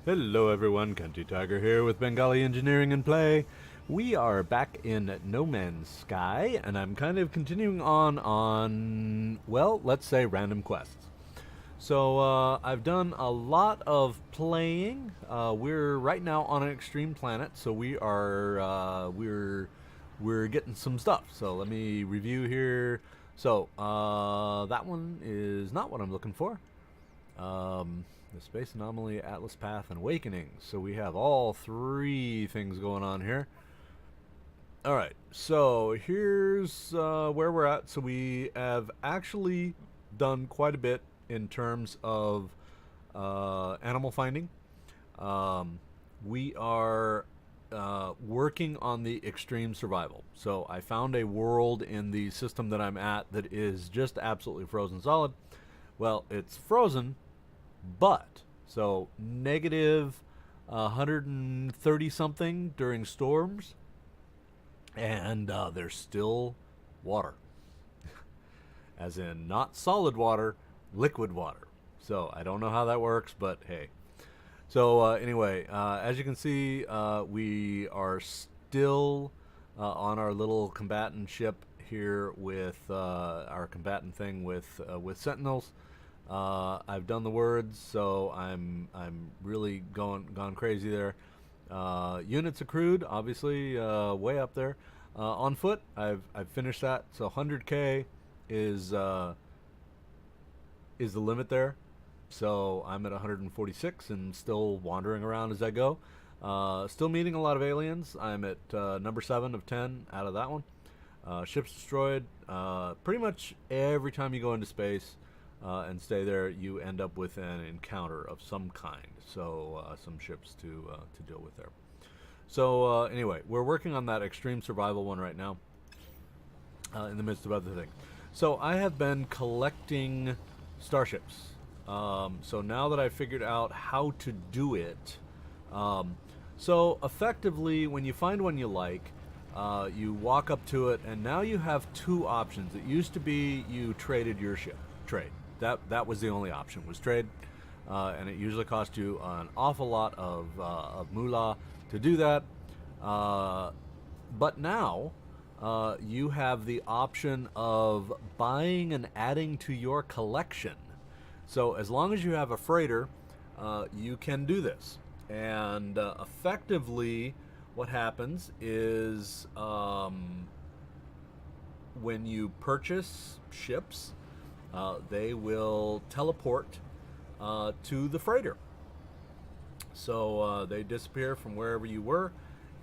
Hello everyone, Country Tiger here with Bengali Engineering and Play. We are back in No Man's Sky, and I'm kind of continuing on, well, let's say random quests. So I've done a lot of playing. We're right now on an extreme planet, so we're getting some stuff. So let me review here. So that one is not what I'm looking for. The Space Anomaly, Atlas Path, and Awakening. So we have all three things going on here. Alright, so here's where we're at. So we have actually done quite a bit in terms of animal finding. We are working on the extreme survival. So I found a world in the system that I'm at that is just absolutely frozen solid. Well, it's frozen, but so negative 130 something during storms, and there's still water, as in not solid water, liquid water. So I don't know how that works, but hey. So anyway, as you can see, we are still on our little combatant ship here with our combatant thing with sentinels. I've done the words, so I'm really gone crazy there. Units accrued, obviously, way up there. On foot, I've finished that. So 100K is the limit there. So I'm at 146 and still wandering around as I go. Still meeting a lot of aliens. I'm at number 7 of 10 out of that one. Ships destroyed. Pretty much every time you go into space and stay there, you end up with an encounter of some kind. So some ships to deal with there. So anyway, we're working on that extreme survival one right now, in the midst of other things. So I have been collecting starships. So now that I've figured out how to do it, so effectively, when you find one you like, you walk up to it, and now you have two options. It used to be you traded your ship. Trade. That was the only option, was trade, and it usually cost you an awful lot of moolah to do that. But now you have the option of buying and adding to your collection. So as long as you have a freighter, you can do this. And effectively, what happens is when you purchase ships, they will teleport to the freighter. So they disappear from wherever you were,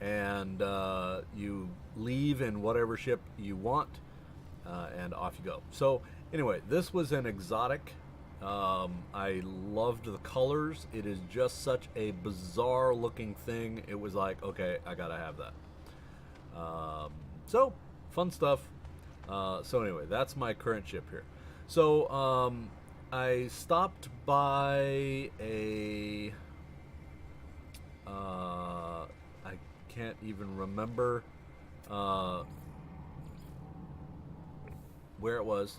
and you leave in whatever ship you want, and off you go. So anyway, this was an exotic. I loved the colors. It is just such a bizarre looking thing. It was like, okay, I gotta have that. So fun stuff. So anyway, that's my current ship here. So I stopped by a I can't even remember where it was.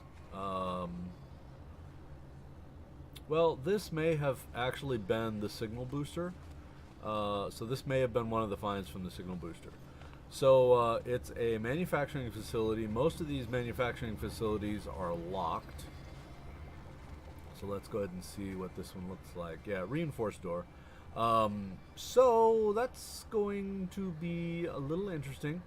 Well, this may have actually been the signal booster. So this may have been one of the finds from the signal booster. So it's a manufacturing facility. Most of these manufacturing facilities are locked. So let's go ahead and see what this one looks like. Yeah, reinforced door. So that's going to be a little interesting.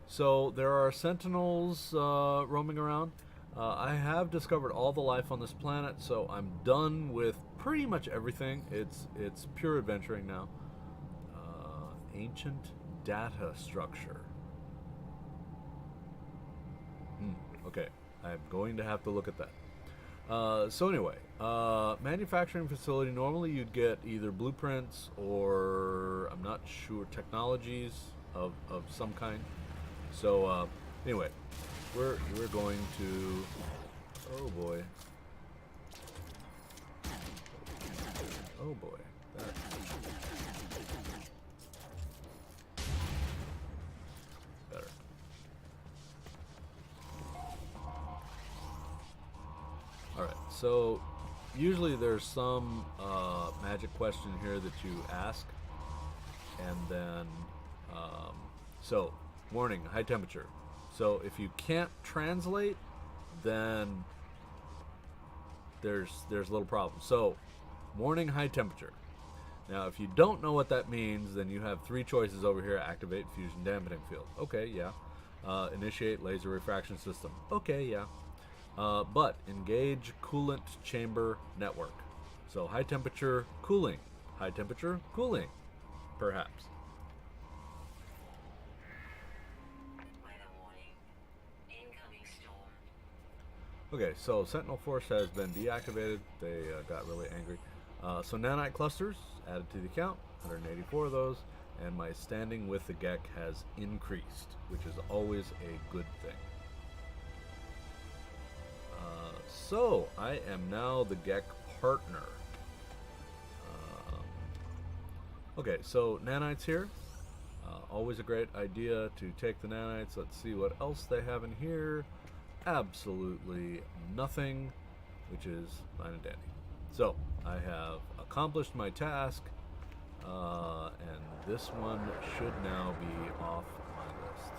So there are sentinels roaming around. I have discovered all the life on this planet, so I'm done with pretty much everything. It's pure adventuring now. Ancient data structure. Okay, I'm going to have to look at that. So anyway, manufacturing facility, normally you'd get either blueprints or, I'm not sure, technologies of some kind. So anyway, we're going to, oh boy. Oh boy. That. Better. Alright, so usually there's some magic question here that you ask, and then so warning, high temperature. So if you can't translate, then there's a little problem. So warning, high temperature. Now, if you don't know what that means, then you have three choices over here: activate fusion dampening field. Okay, yeah. Initiate laser refraction system. Okay, yeah. But engage coolant chamber network. So high temperature cooling. High temperature cooling, perhaps. Okay, so Sentinel Force has been deactivated. They got really angry. So nanite clusters added to the count, 184 of those, and my standing with the GEC has increased, which is always a good thing. So I am now the GEC partner. Okay, so nanites here. Always a great idea to take the nanites. Let's see what else they have in here. Absolutely nothing, which is fine and dandy. So I have accomplished my task, and this one should now be off my list.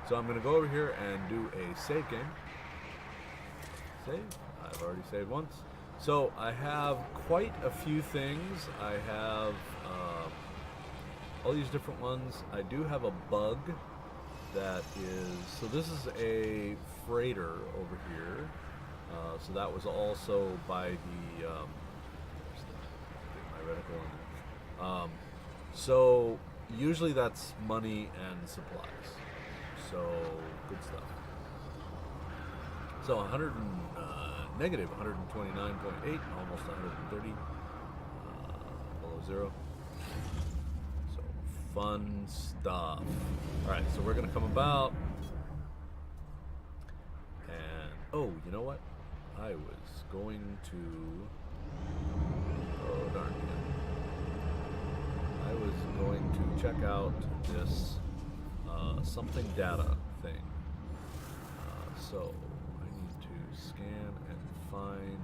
So I'm going to go over here and do a save game. Save. I've already saved once. So I have quite a few things. I have all these different ones. I do have a bug that is, so this is a freighter over here. So that was also by the, my reticle. So usually that's money and supplies. So good stuff. So negative 129.8, almost 130, below zero. So fun stuff. All right, so we're gonna come about, and oh, you know what? I was going to, oh darn it. I was going to check out this something data thing. So I need to scan and find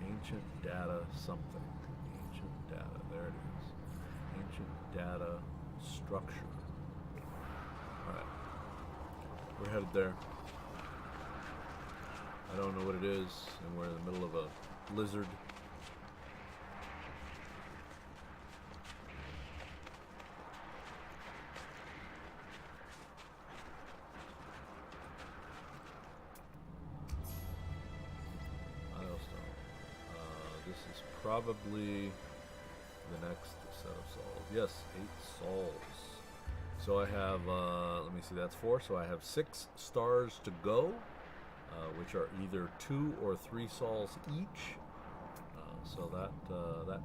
ancient data something. Ancient data, there it is. Ancient data structure. Alright. We're headed there. I don't know what it is, and we're in the middle of a blizzard. This is probably the next set of sols. Yes, 8 sols. So I have, let me see, that's 4. So I have 6 stars to go, which are either 2 or 3 sols each. So that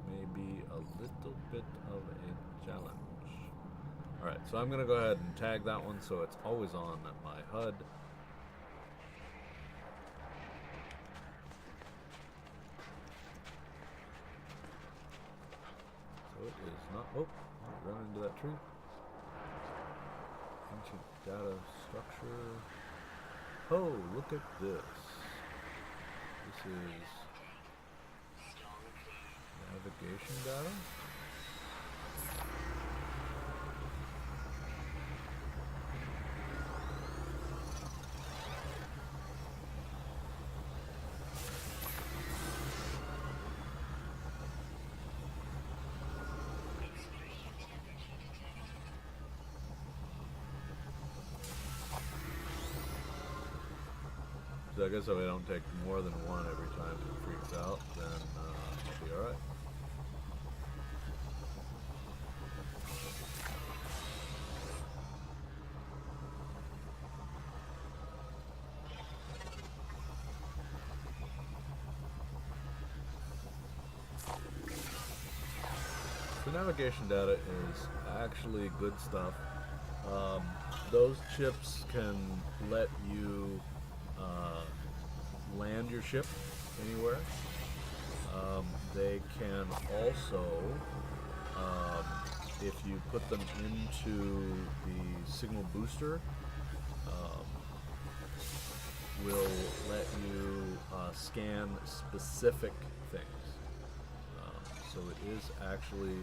may be a little bit of a challenge. All right, so I'm going to go ahead and tag that one so it's always on my HUD. So it is not, oh, run into that tree. Ancient data structure. Oh, look at this. This is navigation data. So I guess if I don't take more than one every time it freaks out, then I'll be alright. The navigation data is actually good stuff. Those chips can let you land your ship anywhere. They can also, if you put them into the signal booster, will let you scan specific things. So it is actually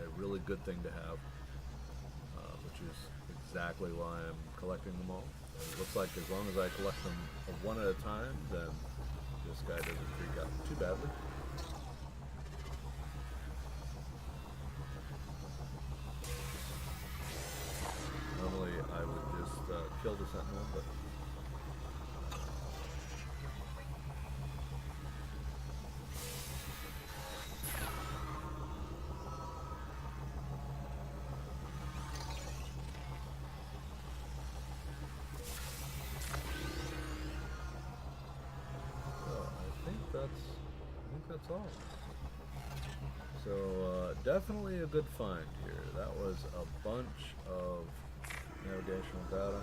a really good thing to have, which is exactly why I'm collecting them all. And it looks like as long as I collect them one at a time, then this guy doesn't freak out too badly. Normally I would just kill the sentinel, but that's all. So definitely a good find here. That was a bunch of navigational data.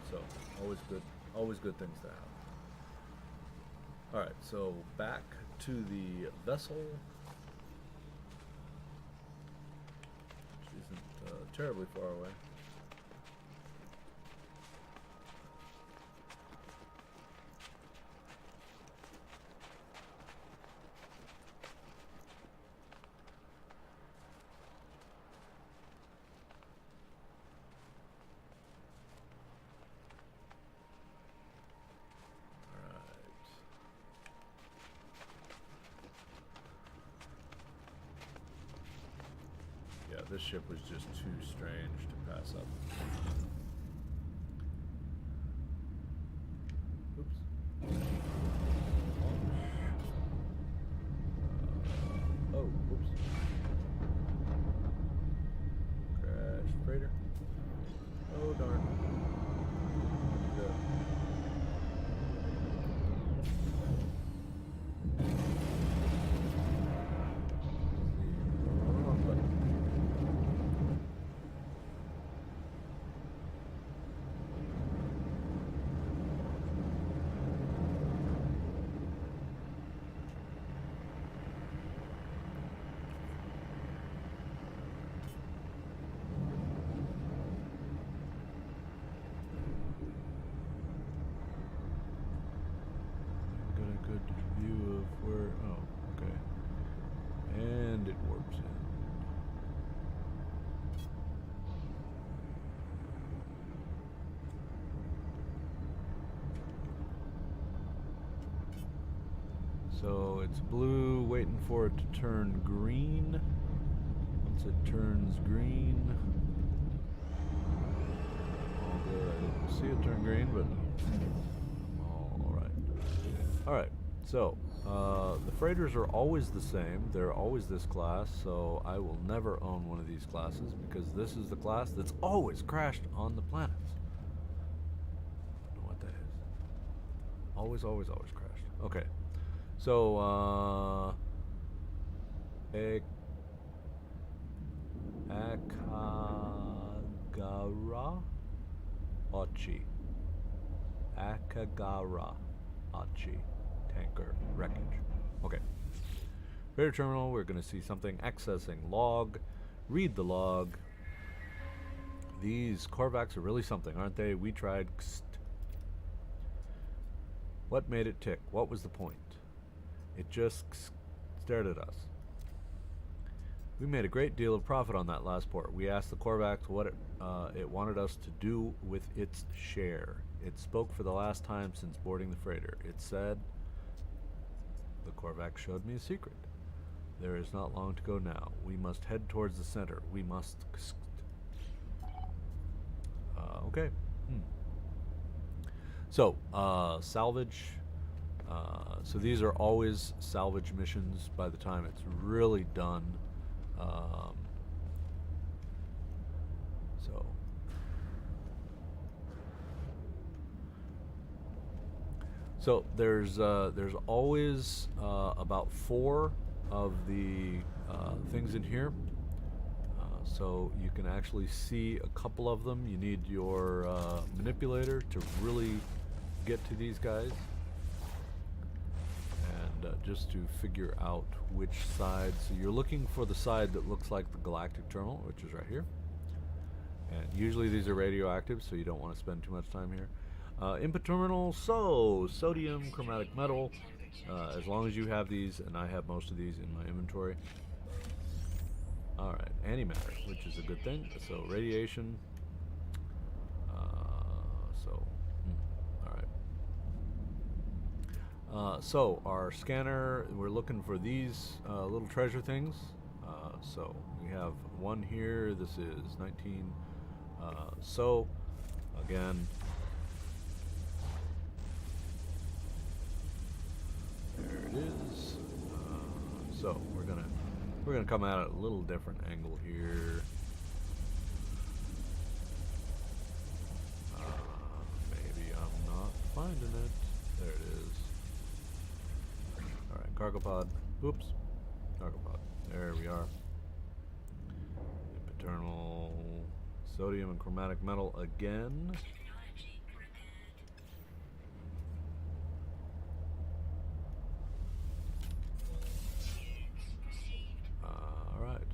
So always good things to have. All right, so back to the vessel, which isn't terribly far away. This ship was just too strange to pass up. Oops. Oh, oops. Crash freighter. Oh, darn. View of where, oh, okay. And it warps in. So it's blue, waiting for it to turn green. Once it turns green, all good. I didn't see it turn green, but all right. All right. So, the freighters are always the same. They're always this class, so I will never own one of these classes because this is the class that's always crashed on the planets. I don't know what that is. Always, always, always crashed. Okay. So, Akagara Ochi. Akagara Ochi. Tanker wreckage. Okay. Freighter terminal, we're going to see something accessing log. Read the log. These Korvax are really something, aren't they? We tried. What made it tick? What was the point? It just stared at us. We made a great deal of profit on that last port. We asked the Korvax what it wanted us to do with its share. It spoke for the last time since boarding the freighter. It said, the Korvax showed me a secret. There is not long to go now. We must head towards the center. We must... okay. So, salvage. So these are always salvage missions by the time it's really done. So there's always about 4 of the things in here. So you can actually see a couple of them. You need your manipulator to really get to these guys. And just to figure out which side. So you're looking for the side that looks like the galactic terminal, which is right here. And usually these are radioactive, so you don't want to spend too much time here. Input terminal, so sodium, chromatic metal. As long as you have these, and I have most of these in my inventory. Alright, antimatter, which is a good thing. So radiation. Alright. So our scanner, we're looking for these little treasure things. So we have one here. This is 19. So again, there it is. So we're gonna come at it a little different angle here. Maybe I'm not finding it. There it is. All right, cargo pod. Oops, cargo pod. There we are. Paternal sodium and chromatic metal again. Alright.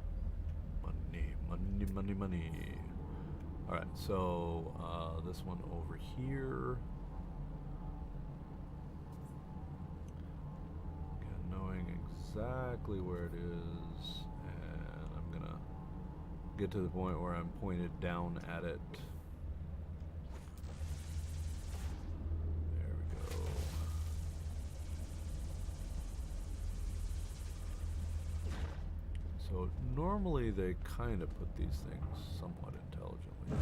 Money. Alright, so this one over here. Again, knowing exactly where it is, and I'm gonna get to the point where I'm pointed down at it. There we go. So normally they kind of put these things somewhat intelligently.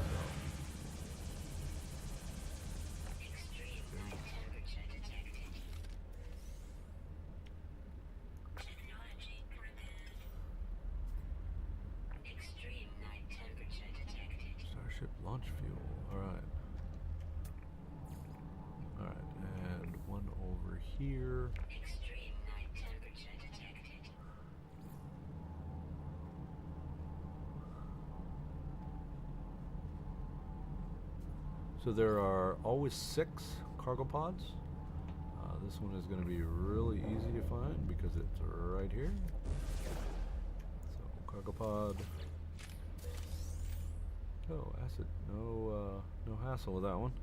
Starship launch fuel. Alright. Alright, and one over here. Extreme night temperature detected. So there are always 6 cargo pods. This one is going to be really easy to find because it's right here. So cargo pod. Oh, acid. No hassle with that one.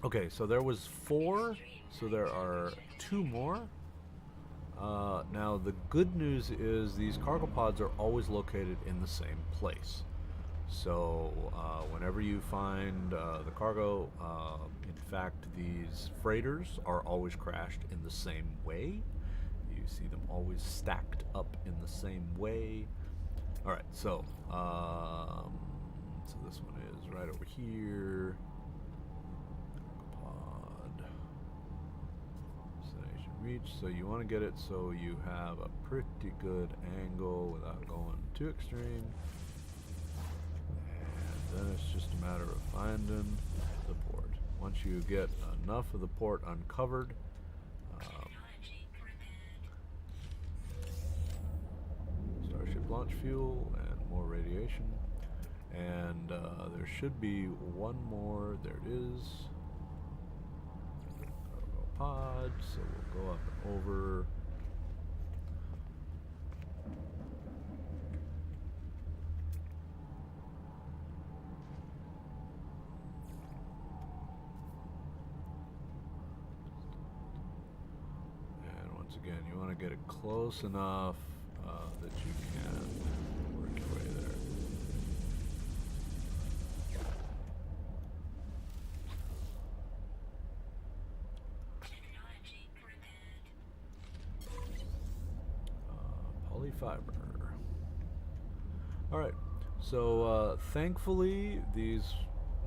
Okay, so there was 4, so there are 2 more. Now the good news is these cargo pods are always located in the same place. So whenever you find the cargo, in fact these freighters are always crashed in the same way. You see them always stacked up in the same way. Alright, so this one is right over here. Pod. Destination reach. So you want to get it so you have a pretty good angle without going too extreme. Then it's just a matter of finding the port. Once you get enough of the port uncovered, Starship launch fuel and more radiation. And there should be one more. There it is. Cargo pod. So we'll go up and over. Again, you want to get it close enough that you can work your way there. Polyfiber. Alright, so thankfully these,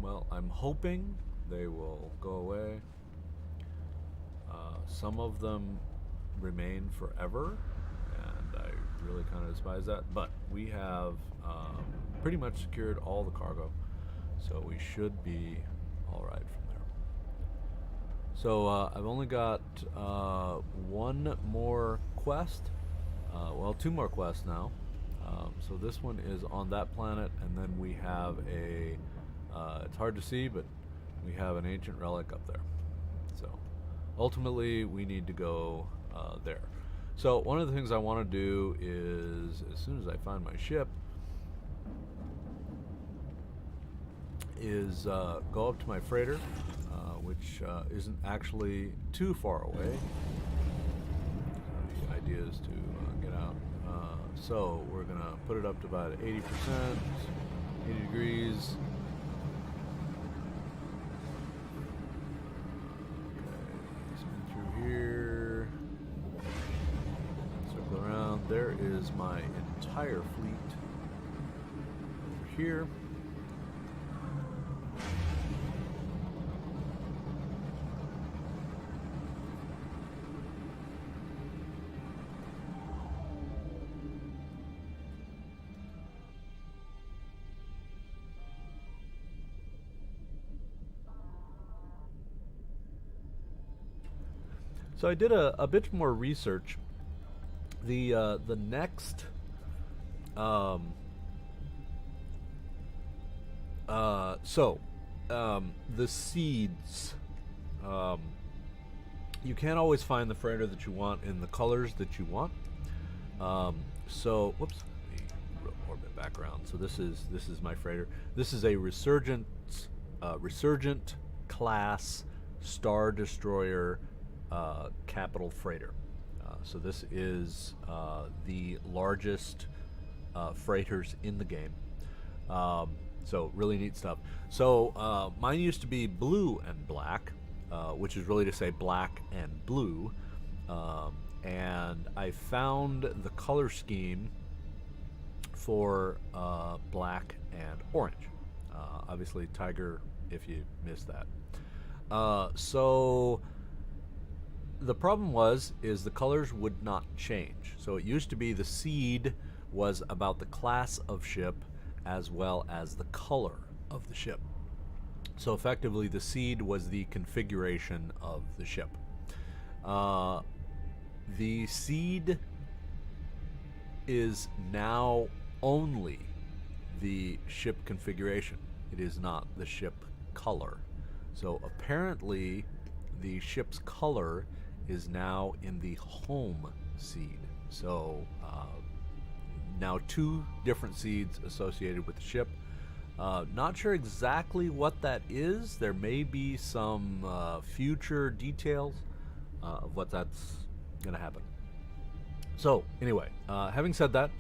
well, I'm hoping they will go away. Some of them remain forever, and I really kind of despise that, but we have pretty much secured all the cargo, so we should be alright from there. So I've only got one more quest, well, 2 more quests now. So this one is on that planet, and then we have a it's hard to see, but we have an ancient relic up there. So ultimately we need to go there. So one of the things I want to do is, as soon as I find my ship, is go up to my freighter, which isn't actually too far away. So the idea is to get out. So we're going to put it up to about 80%, 80 degrees. Okay, spin through here. Circle around. There is my entire fleet over here. So I did a bit more research. The next the seeds, you can't always find the freighter that you want in the colors that you want. So whoops, let me orbit background. So this is my freighter. This is a resurgent class Star Destroyer capital freighter. So this is the largest freighters in the game. So really neat stuff. So mine used to be blue and black, which is really to say black and blue. And I found the color scheme for black and orange. Obviously tiger if you missed that. So the problem is the colors would not change. So it used to be the seed was about the class of ship as well as the color of the ship. So effectively the seed was the configuration of the ship. The seed is now only the ship configuration. It is not the ship color. So apparently the ship's color is now in the home seed. So now 2 different seeds associated with the ship. Not sure exactly what that is. There may be some future details of what that's going to happen. So anyway, having said that,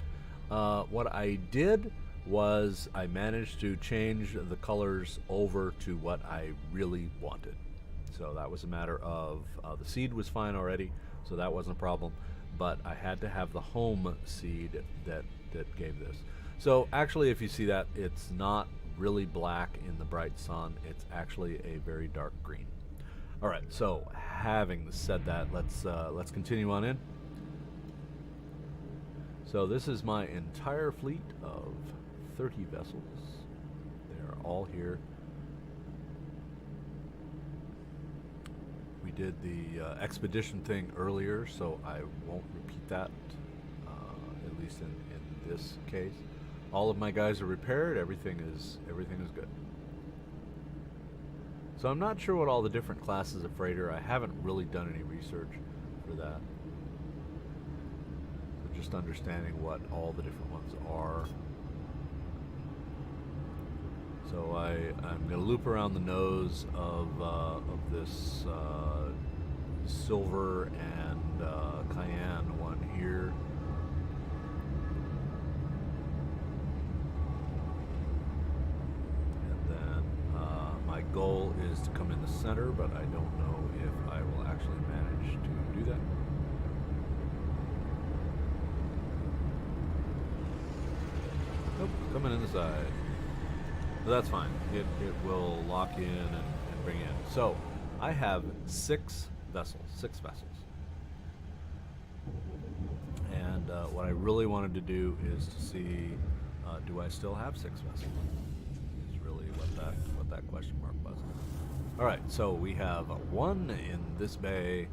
what I did was I managed to change the colors over to what I really wanted. So that was a matter of the seed was fine already, so that wasn't a problem. But I had to have the home seed that gave this. So actually, if you see that, it's not really black in the bright sun. It's actually a very dark green. All right. So having said that, let's continue on in. So this is my entire fleet of 30 vessels. They are all here. We did the expedition thing earlier, so I won't repeat that, at least in this case. All of my guys are repaired. Everything is good. So I'm not sure what all the different classes of freighter. I haven't really done any research for that. So just understanding what all the different ones are. So I'm going to loop around the nose of this silver and cayenne one here. And then my goal is to come in the center, but I don't know if I will actually manage to do that. Nope, coming in the side. But that's fine. It will lock in and bring in. So I have 6 vessels. And what I really wanted to do is to see, do I still have 6 vessels? Is really what that question mark was. All right, so we have 1 in this bay.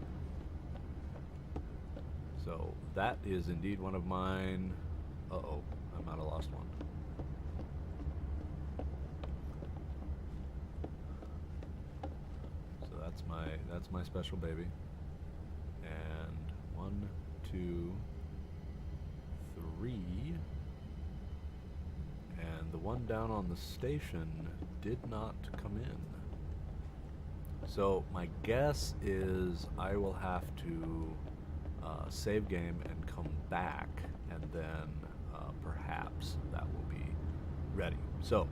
So that is indeed one of mine. Uh-oh, I might have lost one. So that's my special baby. And 1, 2, 2, 3, and the one down on the station did not come in. So my guess is I will have to save game and come back, and then perhaps that will be ready. So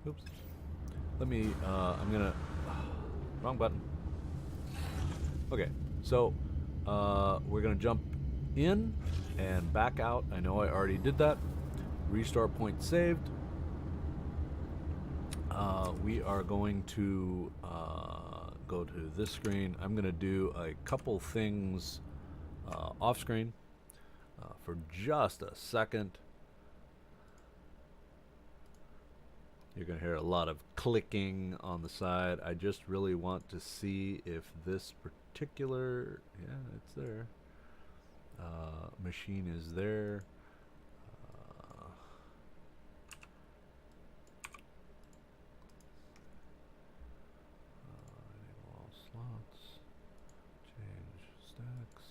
oops. Let me, I'm gonna, wrong button. Okay, so we're gonna jump in and back out. I know I already did that. Restart point saved. We are going to go to this screen. I'm gonna do a couple things off screen for just a second. You're going to hear a lot of clicking on the side. I just really want to see if this particular, yeah, it's there, machine is there. Enable all slots, change stacks.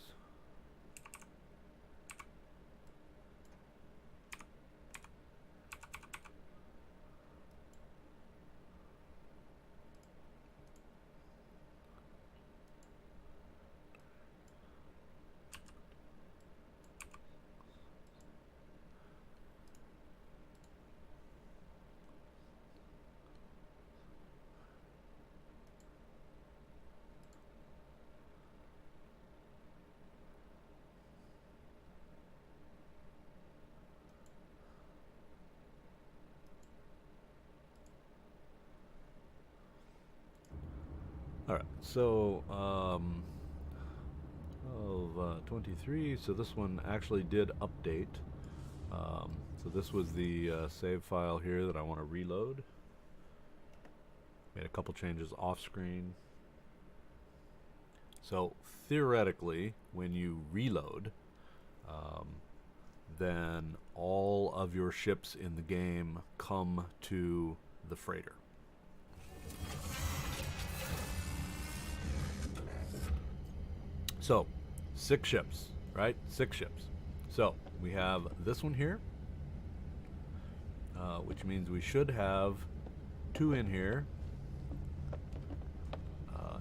All right, so 23. So this one actually did update. So this was the save file here that I want to reload. Made a couple changes off screen. So theoretically, when you reload, then all of your ships in the game come to the freighter. So, 6 ships, right? 6 ships. So, we have this one here, which means we should have 2 in here.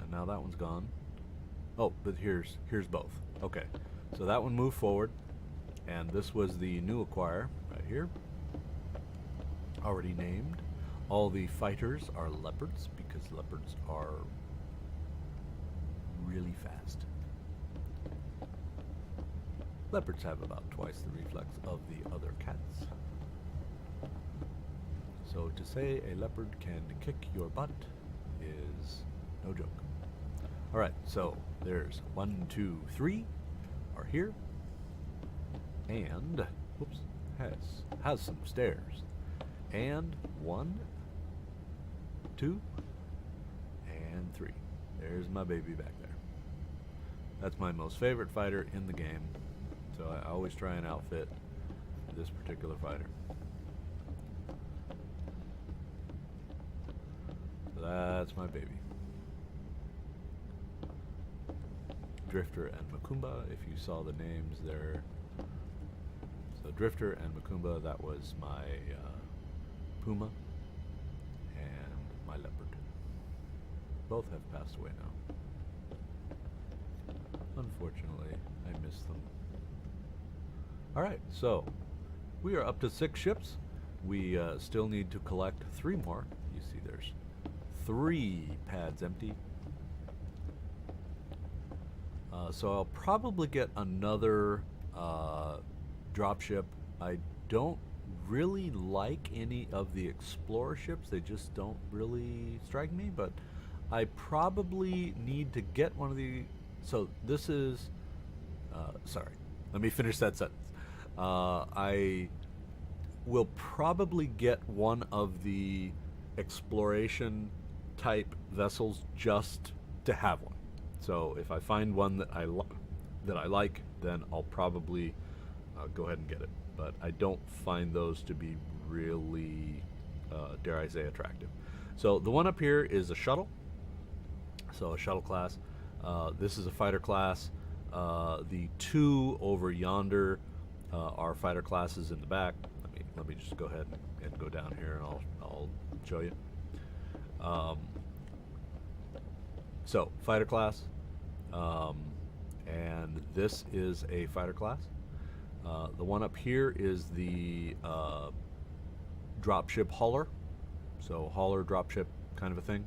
And now that one's gone. Oh, but here's both. Okay, so that one moved forward, and this was the new acquire right here. Already named. All the fighters are leopards, because leopards are really fast. Leopards have about twice the reflex of the other cats. So to say a leopard can kick your butt is no joke. Alright, so there's 1, 2, 3 are here. And, whoops, has some stairs. And 1, 2, and 3. There's my baby back there. That's my most favorite fighter in the game. So I always try and outfit this particular fighter. So that's my baby. Drifter and Macumba, if you saw the names there. So Drifter and Macumba, that was my Puma and my Leopard. Both have passed away now. Unfortunately, I miss them. Alright, so we are up to 6 ships. We still need to collect 3 more. You see there's 3 pads empty. So I'll probably get another dropship. I don't really like any of the explorer ships. They just don't really strike me, but I probably need to get one of the... So this is... sorry, let me finish that sentence. I will probably get one of the exploration type vessels just to have one. So if I find one that I like, then I'll probably go ahead and get it. But I don't find those to be really dare I say, attractive. So the one up here is a shuttle. So a shuttle class. This is a fighter class. The two over yonder are fighter classes in the back. Let me just go ahead and go down here, and I'll show you. So fighter class, and this is a fighter class. The one up here is the dropship hauler, so hauler dropship kind of a thing.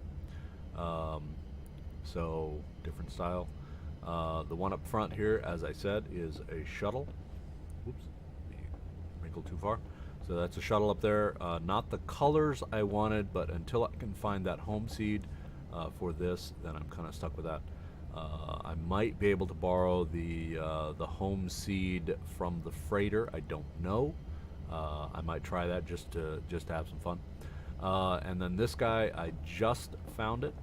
So different style. The one up front here, as I said, is a shuttle. Oops, wrinkled too far. So that's a shuttle up there. Not the colors I wanted, but until I can find that home seed for this, then I'm kind of stuck with that. I might be able to borrow the home seed from the freighter. I don't know. I might try that just to have some fun. And then this guy, I just found it.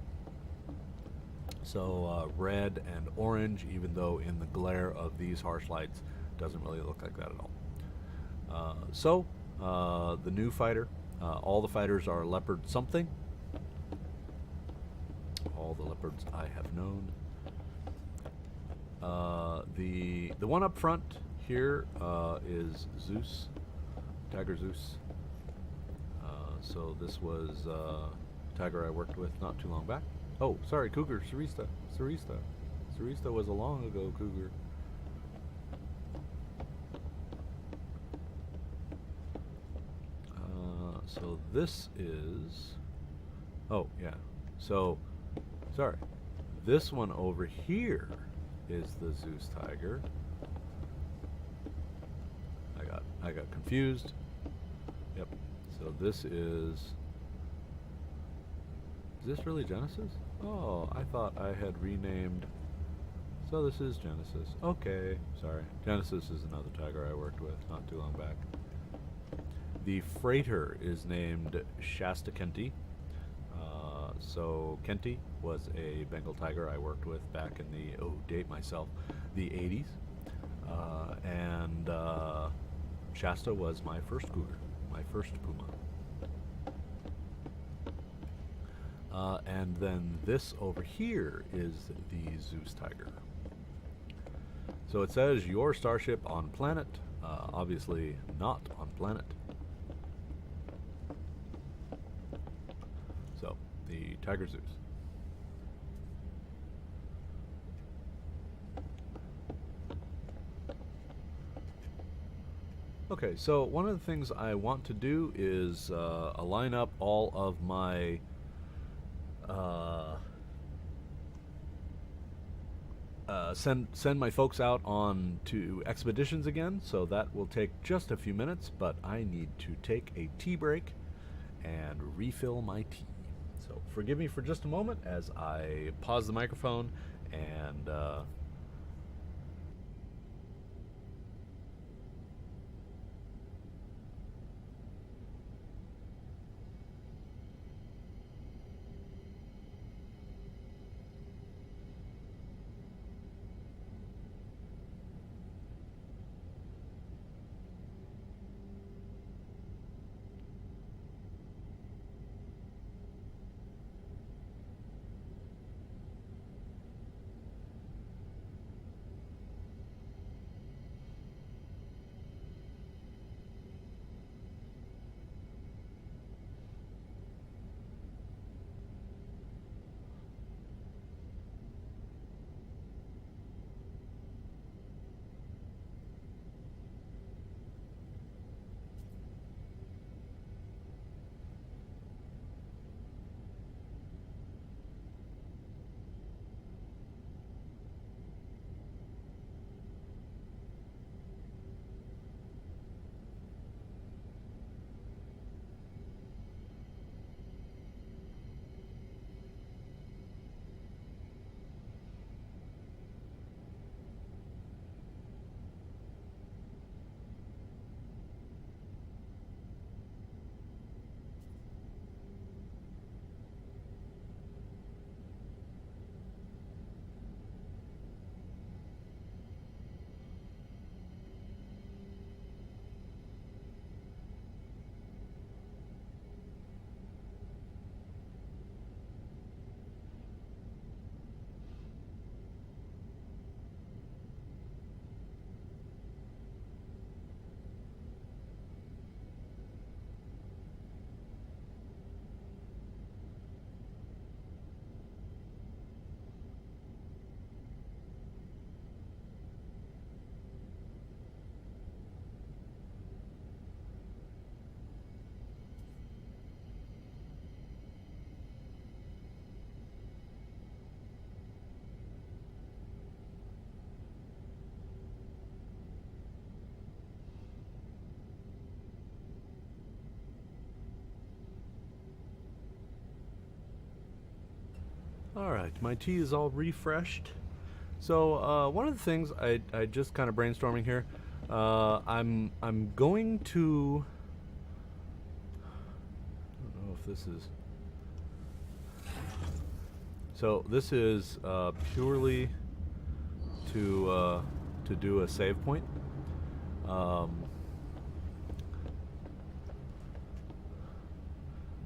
So red and orange, even though in the glare of these harsh lights, doesn't really look like that at all. So the new fighter, all the fighters are leopard something. All the leopards I have known. The one up front here is Zeus, Tiger Zeus. So this was Tiger I worked with not too long back. Oh, sorry, Cougar, Sarista. Sarista was a long ago Cougar. So this is, oh yeah, so, sorry, this one over here is the Zeus Tiger. I got confused. Yep. So this is this really Genesis? Oh, I thought I had renamed. So this is Genesis. Okay, sorry. Genesis is another tiger I worked with not too long back. The freighter is named Shasta Kenti. So Kenti was a Bengal tiger I worked with back in the, date myself, the 80s. And Shasta was my first cougar, my first puma. And then this over here is the Zeus Tiger. So it says your starship on planet, obviously not on planet. So, the Tiger Zeus. Okay, so one of the things I want to do is align up all of my send my folks out on to expeditions again, so that will take just a few minutes, but I need to take a tea break and refill my tea. So forgive me for just a moment as I pause the microphone and Alright, my tea is all refreshed. So one of the things I just kind of brainstorming here, I'm going to, I don't know if this is, so this is purely to do a save point.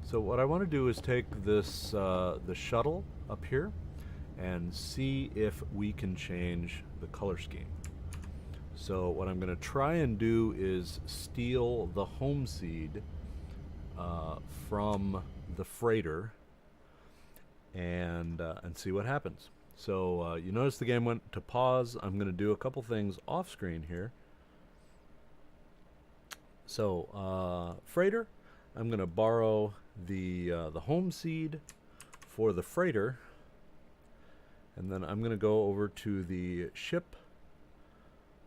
So what I want to do is take this the shuttle up here and see if we can change the color scheme. So what I'm going to try and do is steal the home seed from the freighter and see what happens. So you notice the game went to pause. I'm going to do a couple things off screen here. So freighter, I'm going to borrow the home seed for the freighter, and then I'm going to go over to the ship.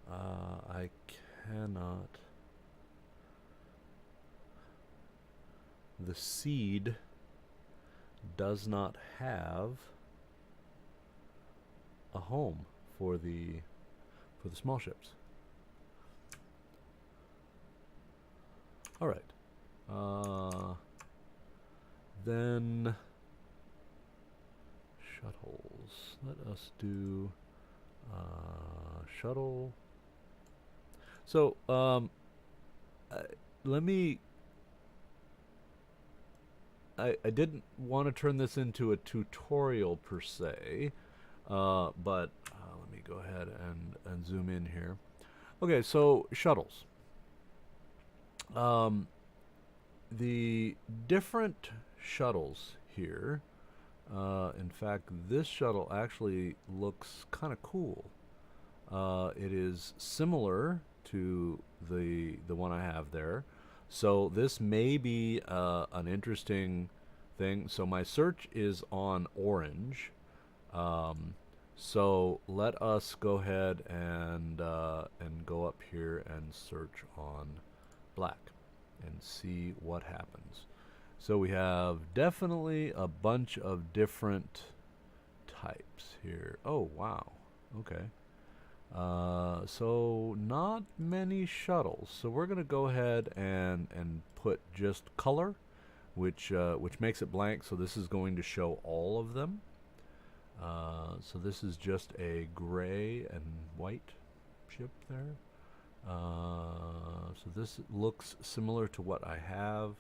I cannot. The seed does not have a home for the small ships. All right. Then shuttles. Let us do shuttle. So let me. I didn't want to turn this into a tutorial per se, but let me go ahead and zoom in here. Okay, so shuttles. The different shuttles here, in fact, this shuttle actually looks kind of cool. It is similar to the one I have there. So this may be an interesting thing. So my search is on orange. So let us go ahead and go up here and search on black and see what happens. So we have definitely a bunch of different types here. Oh wow, okay. So not many shuttles. So we're gonna go ahead and put just color, which makes it blank. So this is going to show all of them. So this is just a gray and white ship there. So this looks similar to what I have.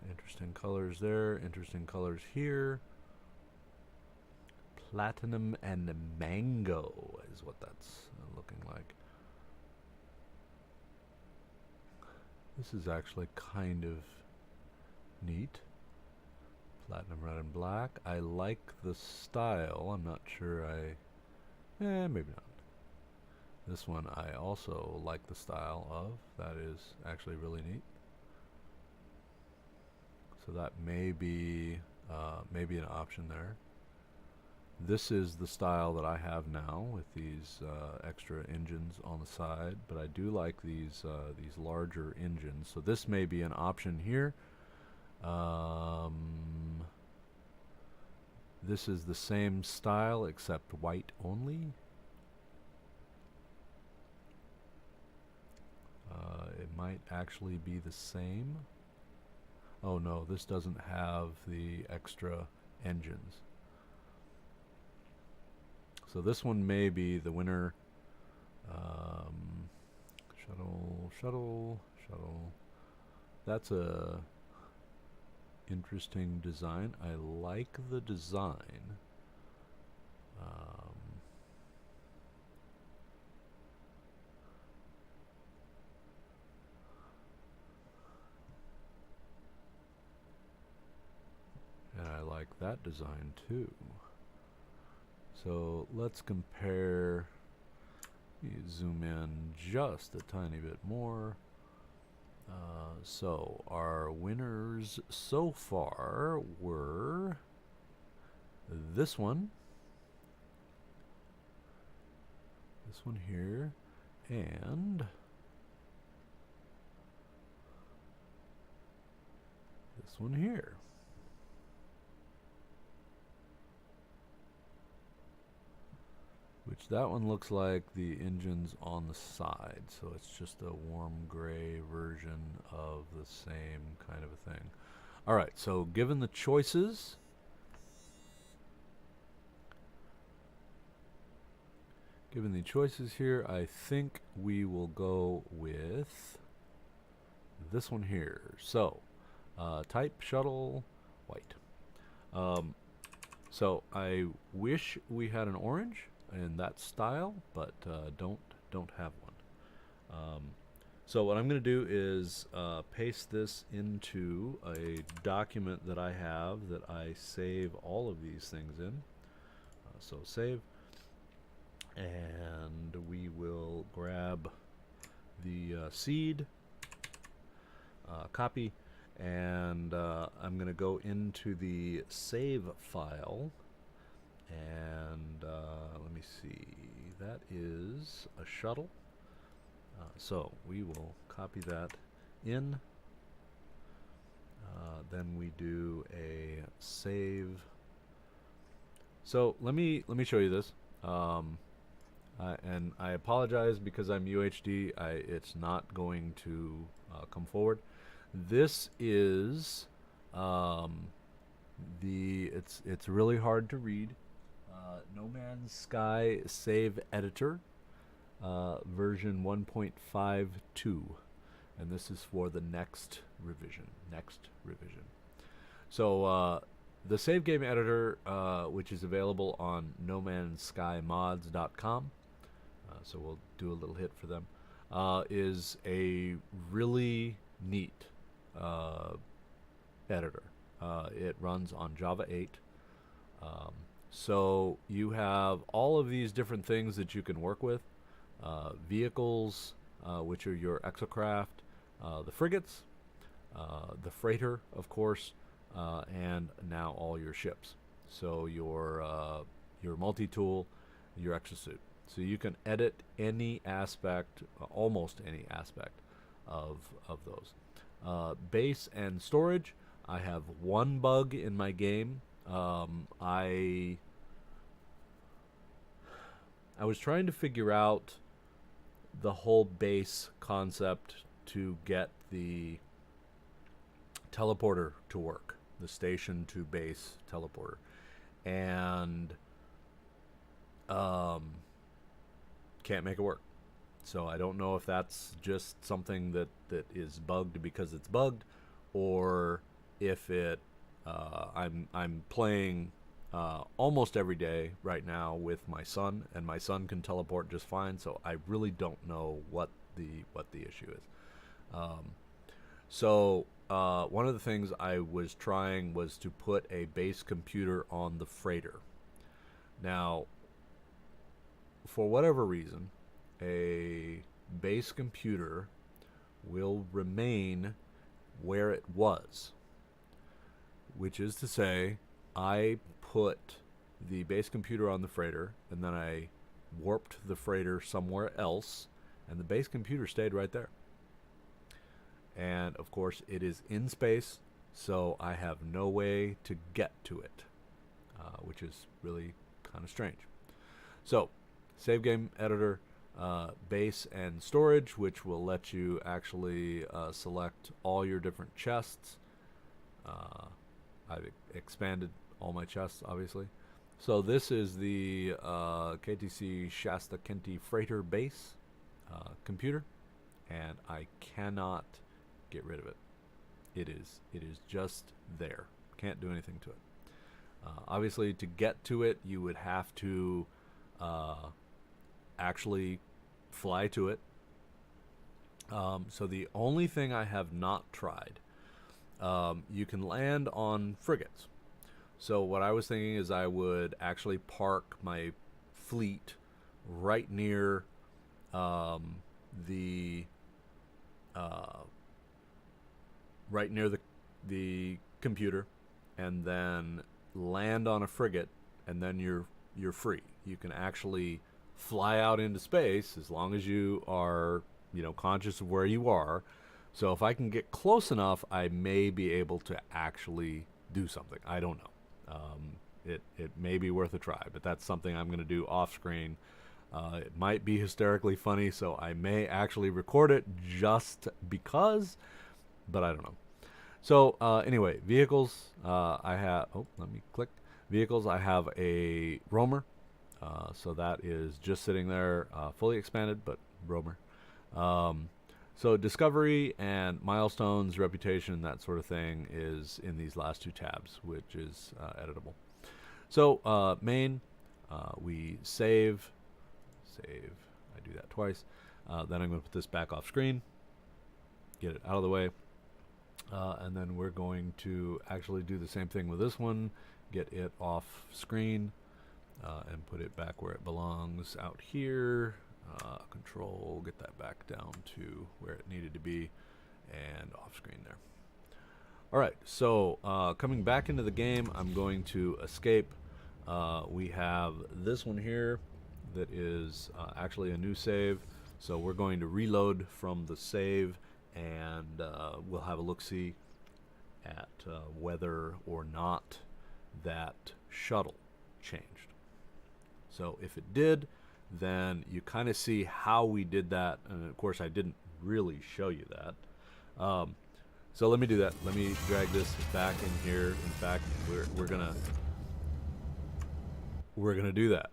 Interesting colors there, interesting colors here. Platinum and mango is what that's looking like. This is actually kind of neat. Platinum, red, and black. I like the style. I'm not sure maybe not. This one I also like the style of. That is actually really neat. So that may be an option there. This is the style that I have now with these extra engines on the side, but I do like these larger engines. So this may be an option here. This is the same style except white only. It might actually be the same. Oh no, this doesn't have the extra engines. So this one may be the winner. Shuttle. That's a interesting design. I like the design. And I like that design too. So let's compare. Zoom in just a tiny bit more. So our winners so far were this one here, and this one here. which that one looks like the engine's on the side, so it's just a warm gray version of the same kind of a thing. Alright, so given the choices, here, I think we will go with this one here. So, type shuttle white. So I wish we had an orange in that style, but don't have one. So what I'm going to do is paste this into a document that I have that I save all of these things in. So save, and we will grab the seed, copy, and I'm going to go into the save file, and let me see, that is a shuttle. So we will copy that in, then we do a save. So let me show you this, and I apologize because I'm UHD, it's not going to come forward. This is it's really hard to read. No Man's Sky Save Editor, version 1.52, and this is for the next revision. So the save game editor, which is available on nomanskymods.com, so we'll do a little hit for them, is a really neat editor. It runs on Java 8. So you have all of these different things that you can work with. Vehicles, which are your exocraft, the frigates, the freighter, of course, and now all your ships. So your multi-tool, your exosuit. So you can edit any aspect, almost any aspect of those. Base and storage, I have one bug in my game. I was trying to figure out the whole base concept to get the teleporter to work, the station to base teleporter, and can't make it work. So I don't know if that's just something that is bugged because it's bugged, or if it I'm playing almost every day right now with my son, and my son can teleport just fine. So I really don't know what the issue is. So one of the things I was trying was to put a base computer on the freighter. Now, for whatever reason, a base computer will remain where it was, which is to say, I put the base computer on the freighter, and then I warped the freighter somewhere else, and the base computer stayed right there. And of course it is in space, so I have no way to get to it, which is really kind of strange. So save game editor, base and storage, which will let you actually select all your different chests. I've expanded all my chests, obviously. So this is the KTC Shasta Kenti Freighter base computer, and I cannot get rid of it. It is just there. Can't do anything to it. Obviously, to get to it, you would have to actually fly to it. So the only thing I have not tried, you can land on frigates. So what I was thinking is I would actually park my fleet right near the computer, and then land on a frigate, and then you're free. You can actually fly out into space as long as you are, conscious of where you are. So if I can get close enough, I may be able to actually do something. I don't know. It may be worth a try, but that's something I'm going to do off screen It might be hysterically funny, so I may actually record it just because, but I don't know. So anyway, vehicles. I have. Oh, let me click. Vehicles. I have a roamer. So that is just sitting there, fully expanded, but roamer. So discovery and milestones, reputation, that sort of thing is in these last two tabs, which is editable. So main, we save. I do that twice. Then I'm going to put this back off screen, get it out of the way. And then we're going to actually do the same thing with this one, get it off screen, and put it back where it belongs out here. Control, get that back down to where it needed to be, and off screen there. Alright, so coming back into the game, I'm going to escape. We have this one here that is actually a new save, so we're going to reload from the save, and we'll have a look-see at whether or not that shuttle changed. So if it did, then you kind of see how we did that, and of course I didn't really show you that. So let me do that. Let me drag this back in here. In fact, we're gonna do that.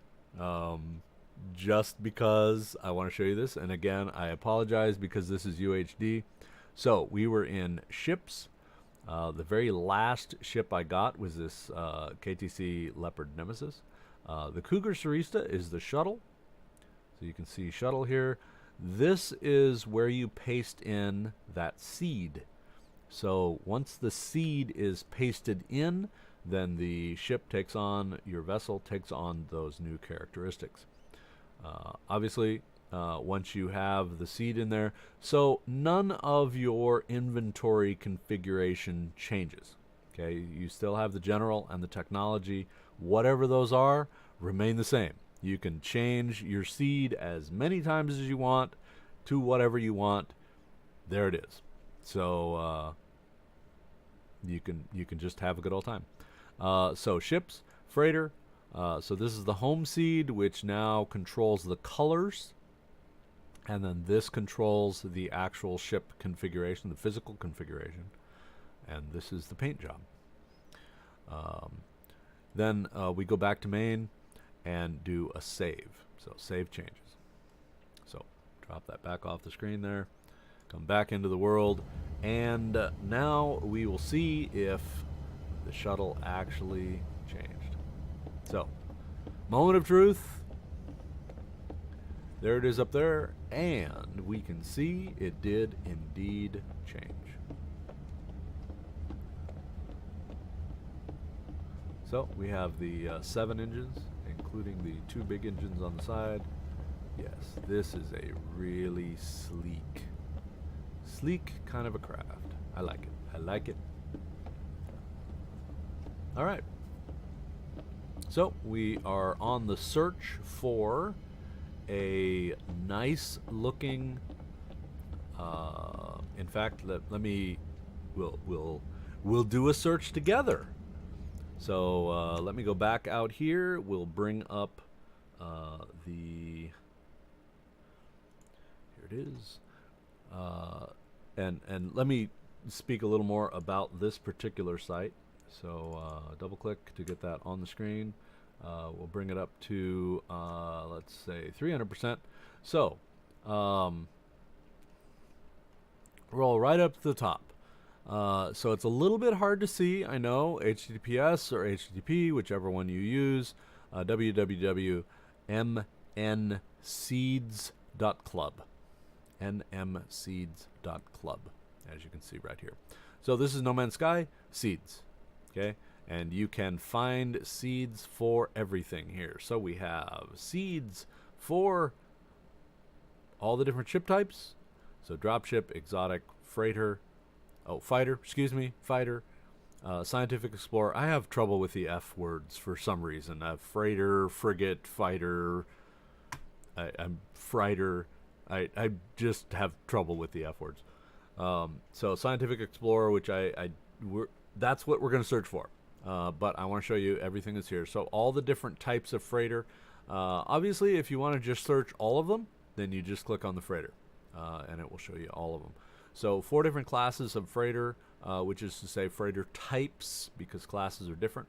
Just because I want to show you this, and again I apologize because this is UHD. So we were in ships. The very last ship I got was this KTC Leopard Nemesis. The Cougar Sarista is the shuttle. So you can see shuttle here. This is where you paste in that seed. So once the seed is pasted in, then the ship takes on, your vessel takes on those new characteristics. Obviously, once you have the seed in there, so none of your inventory configuration changes. Okay, you still have the general and the technology. Whatever those are, remain the same. You can change your seed as many times as you want to whatever you want. There it is. So you can just have a good old time. So ships, freighter. So this is the home seed, which now controls the colors, and then this controls the actual ship configuration, the physical configuration, and this is the paint job. Then we go back to main and do a save. So save changes. So drop that back off the screen there, come back into the world, and now we will see if the shuttle actually changed. So, moment of truth. There it is up there, and we can see it did indeed change. So we have the 7 engines, including the 2 big engines on the side. Yes, this is a really sleek kind of a craft. I like it. I like it. All right. So we are on the search for a nice looking. In fact, we'll do a search together. So let me go back out here. We'll bring up here it is, and let me speak a little more about this particular site. So double click to get that on the screen. We'll bring it up to let's say 300%. So roll right up to the top. So it's a little bit hard to see, I know, HTTPS or HTTP, whichever one you use, www.mnseeds.club, nmseeds.club, as you can see right here. So this is No Man's Sky, seeds, okay? And you can find seeds for everything here. So we have seeds for all the different ship types. So dropship, exotic, freighter, fighter, scientific explorer. I have trouble with the F words for some reason. Freighter, frigate, fighter, I'm freighter. I just have trouble with the F words. So scientific explorer, which that's what we're going to search for. But I want to show you everything that's here. So all the different types of freighter. Obviously, if you want to just search all of them, then you just click on the freighter, and it will show you all of them. So 4 different classes of freighter, which is to say freighter types, because classes are different.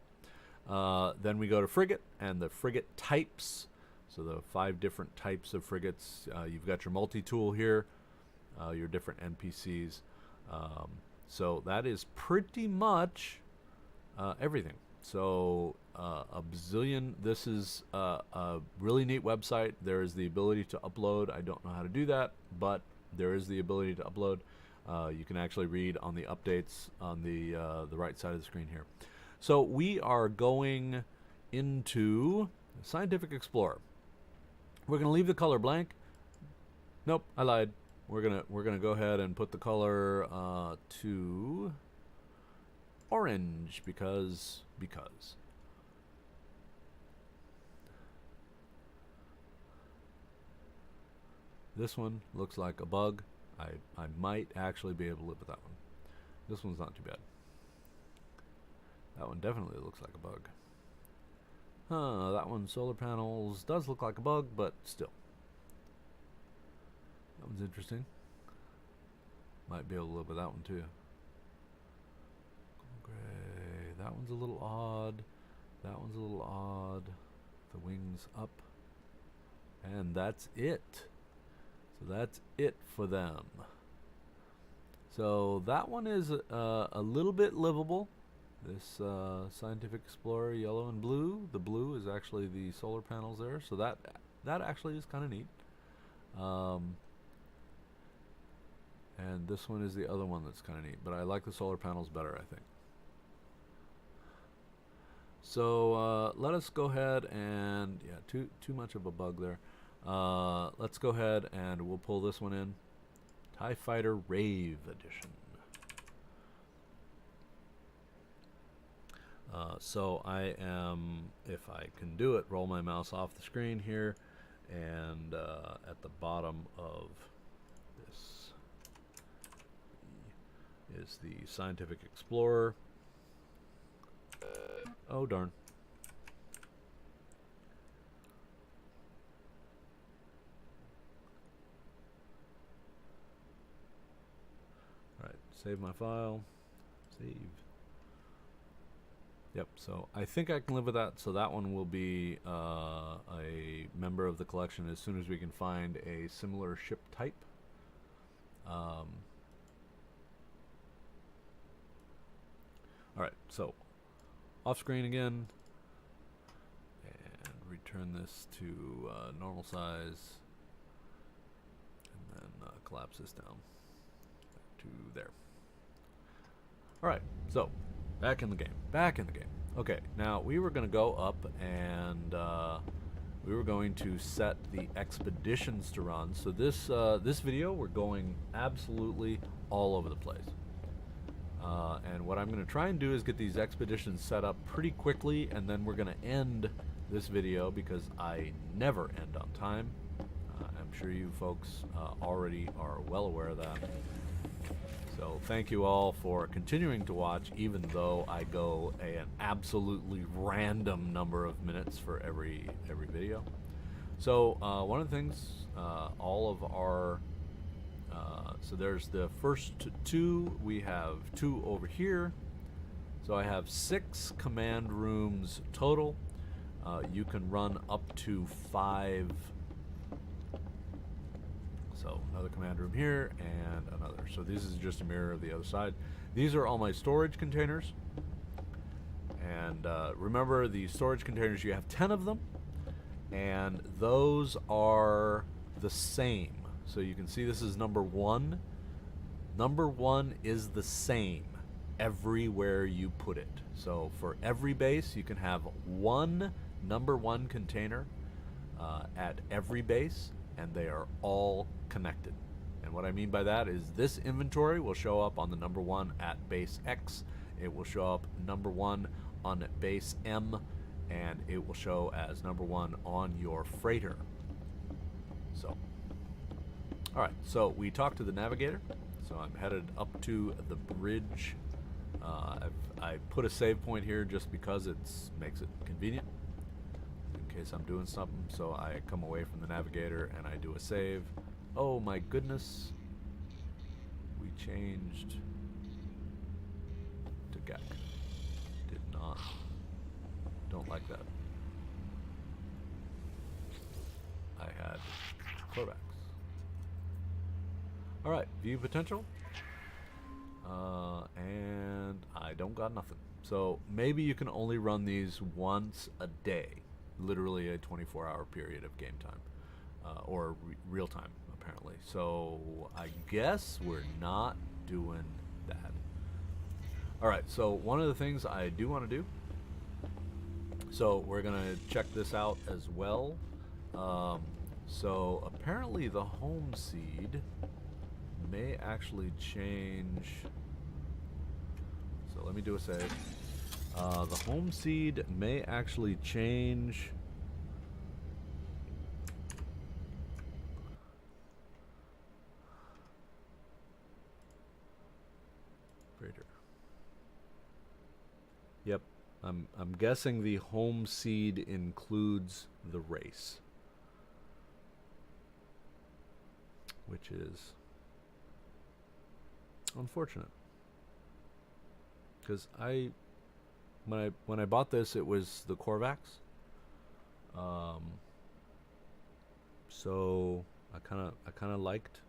Then we go to frigate and the frigate types. So the 5 different types of frigates. You've got your multi-tool here, your different NPCs. So that is pretty much everything. So a bazillion. This is a really neat website. There is the ability to upload. I don't know how to do that, but there is the ability to upload. You can actually read on the updates on the right side of the screen here. So we are going into Scientific Explorer. We're going to leave the color blank. Nope, I lied. We're gonna go ahead and put the color to orange because. This one looks like a bug. I might actually be able to live with that one. This one's not too bad. That one definitely looks like a bug. That one, solar panels, does look like a bug, but still. That one's interesting. Might be able to live with that one too. Gray. That one's a little odd. That one's a little odd. The wings up. And that's it. So that's it for them. So that one is a little bit livable. This Scientific Explorer, yellow and blue. The blue is actually the solar panels there. So that actually is kind of neat. And this one is the other one that's kind of neat. But I like the solar panels better, I think. So let us go ahead and, yeah, too much of a bug there. Let's go ahead and we'll pull this one in. TIE Fighter Rave Edition. So I am, if I can do it, roll my mouse off the screen here, and at the bottom of this is the Scientific Explorer. Oh darn. Alright, save my file. Save. Yep, so I think I can live with that. So that one will be a member of the collection as soon as we can find a similar ship type. Alright, so off screen again, and return this to normal size, and then collapse this down to there. Alright, so back in the game. Okay, now we were going to go up and we were going to set the expeditions to run. So this video, we're going absolutely all over the place. And what I'm going to try and do is get these expeditions set up pretty quickly, and then we're going to end this video because I never end on time. I'm sure you folks already are well aware of that. So thank you all for continuing to watch, even though I go an absolutely random number of minutes for every video. So one of the things, all of our so there's the first 2. We have 2 over here. So I have 6 command rooms total. You can run up to 5. So another command room here and another. So this is just a mirror of the other side. These are all my storage containers. And remember, the storage containers, you have 10 of them. And those are the same. So you can see this is number 1. Number 1 is the same everywhere you put it. So for every base, you can have one number 1 container at every base, and they are all connected. And what I mean by that is this inventory will show up on the number 1 at base X. It will show up number 1 on base M, and it will show as number 1 on your freighter. So, all right, so we talked to the navigator. So I'm headed up to the bridge. I put a save point here just because it makes it convenient in case I'm doing something. So I come away from the navigator and I do a save. Oh my goodness. We changed to GAC. Did not. Don't like that. I had Corvax. Alright, view potential. And I don't got nothing. So maybe you can only run these once a day. Literally a 24-hour period of game time. Or real time, apparently. So I guess we're not doing that. Alright, so one of the things I do want to do. So we're going to check this out as well. So apparently the home seed may actually change. So let me do a save. The home seed may actually change. Freighter. Yep, I'm guessing the home seed includes the race, which is unfortunate. Because when I bought this, it was the Corvax. So I kind of liked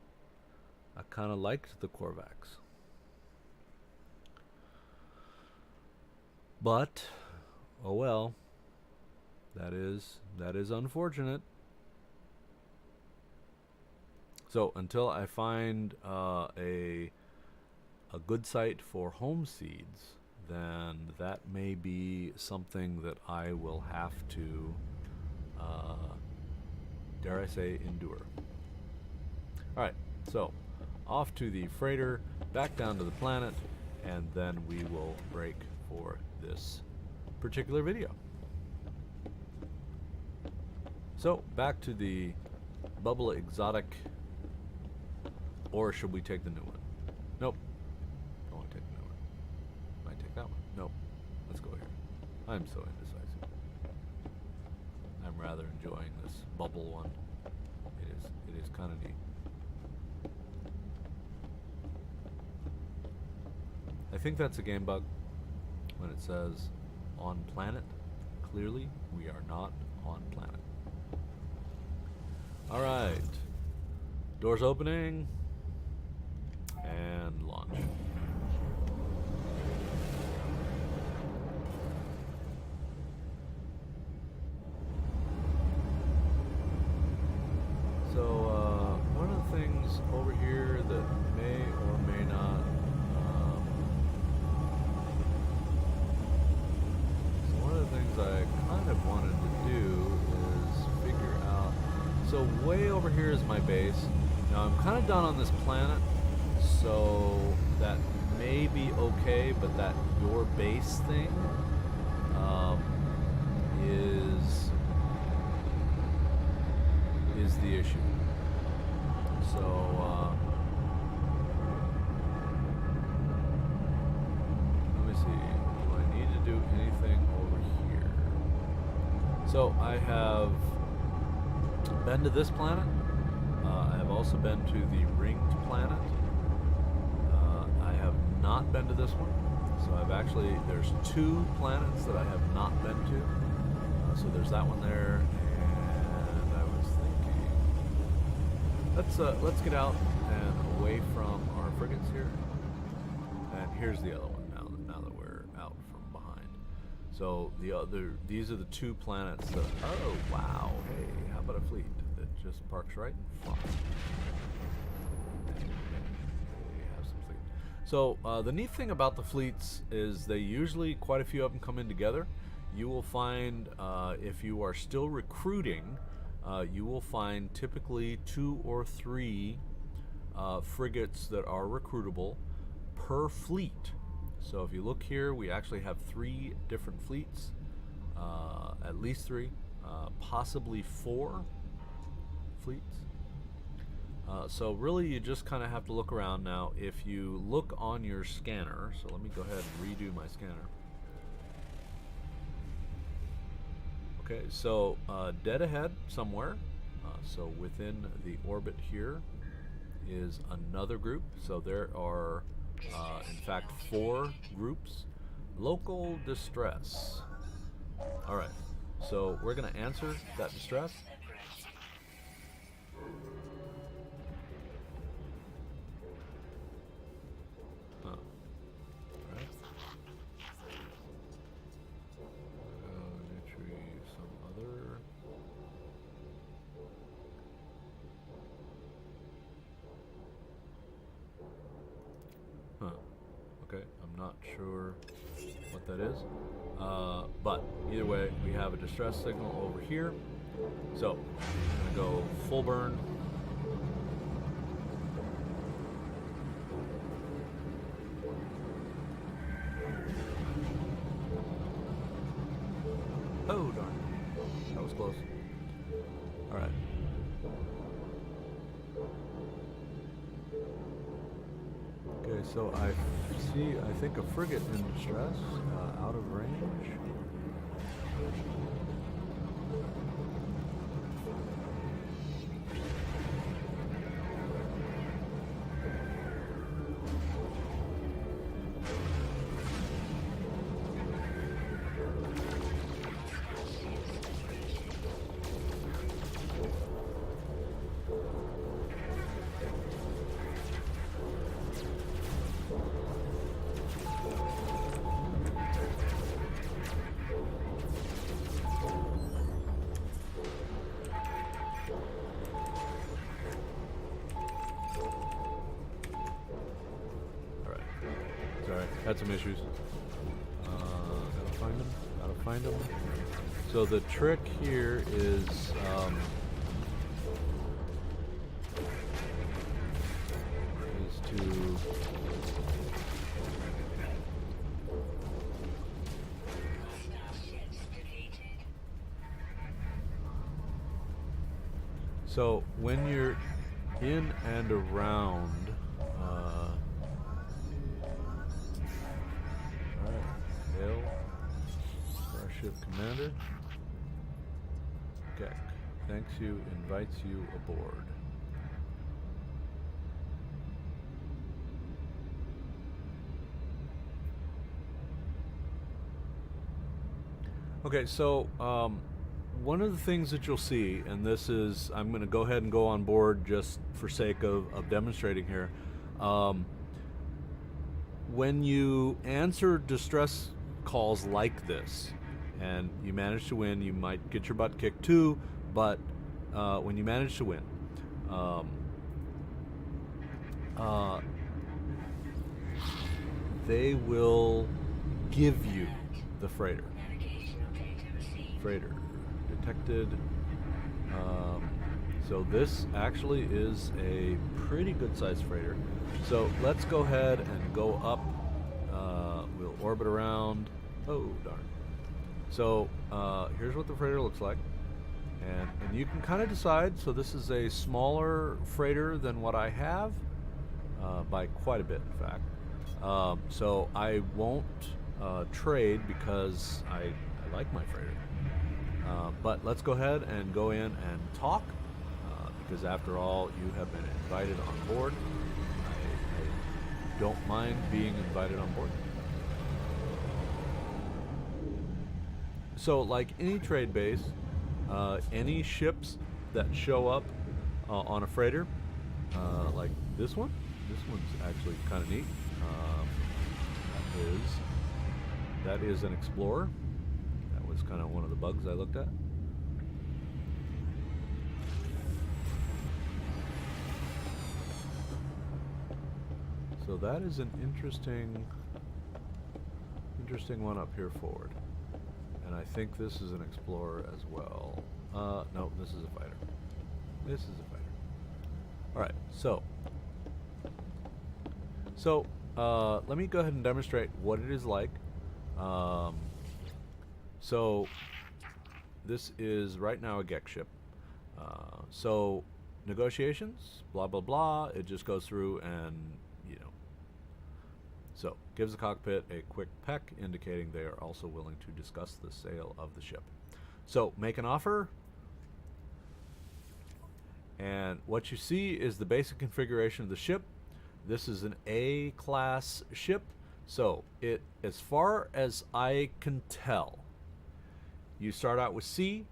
the Corvax. But oh well. That is unfortunate. So until I find a good site for home seeds, then that may be something that I will have to, dare I say, endure. Alright, so off to the freighter, back down to the planet, and then we will break for this particular video. So, back to the Bubble Exotic, or should we take the new one? Nope. I want to take the new one. Might take that one. Nope. Let's go here. I'm so indecisive. I'm rather enjoying this bubble one. It is kind of neat. I think that's a game bug when it says on planet. Clearly, we are not on planet. Alright. Doors opening. And launch. So, one of the things over here that may or may not I kind of wanted to do is figure out. So way over here is my base. Now I'm kind of done on this planet, so that may be okay, but that your base thing is the issue. So let me see. Do I need to do anything over here? So I have been to this planet. I have also been to the ringed planet. I have not been to this one. So I've actually, there's 2 planets that I have not been to. So there's that one there, and I was thinking, let's get out and away from our frigates here. And here's the other one now that we're out from behind. So these are the 2 planets that, oh wow, hey, how about a fleet that just parks right in front? So the neat thing about the fleets is they usually, quite a few of them come in together. You will find, if you are still recruiting, you will find typically 2 or 3 frigates that are recruitable per fleet. So if you look here, we actually have 3 different fleets, at least 3, possibly 4 fleets. So really you just kind of have to look around. Now if you look on your scanner, so let me go ahead and redo my scanner. Okay, so dead ahead somewhere, so within the orbit here is another group. So there are, in fact, 4 groups. Local distress. All right, so we're going to answer that distress. Huh. All right. Some other. Huh. Okay, I'm not sure what that is. But either way, we have a distress signal over here. So I'm going to go full burn. Oh, darn. That was close. All right. Okay, so I see, I think, a frigate in distress, out of range. Had some issues. Gotta find them. Gotta find them. So the trick here is to so when you're in and around. Starship Commander. Okay. Thanks you, invites you aboard. Okay, so one of the things that you'll see, and this is, I'm going to go ahead and go on board just for sake of demonstrating here. When you answer distress calls like this, and you manage to win, you might get your butt kicked too, but when you manage to win, they will give you the freighter. Freighter detected. So this actually is a pretty good sized freighter. So let's go ahead and go up. We'll orbit around. Oh, darn. So here's what the freighter looks like. And you can kind of decide. So this is a smaller freighter than what I have, by quite a bit, in fact. So I won't trade because I like my freighter. But let's go ahead and go in and talk, because after all, you have been invited on board. I don't mind being invited on board. So like any trade base, any ships that show up on a freighter, like this one's actually kind of neat. That is an Explorer. That was kind of one of the bugs I looked at. So that is an interesting one up here forward. And I think this is an Explorer as well. No, this is a fighter. This is a fighter. Alright, so let me go ahead and demonstrate what it is like. So this is right now a GEC ship. So negotiations, blah blah blah, it just goes through and, you know. So gives the cockpit a quick peck indicating they are also willing to discuss the sale of the ship. So make an offer, and what you see is the basic configuration of the ship. This is an A-class ship, so it, as far as I can tell, you start out with C,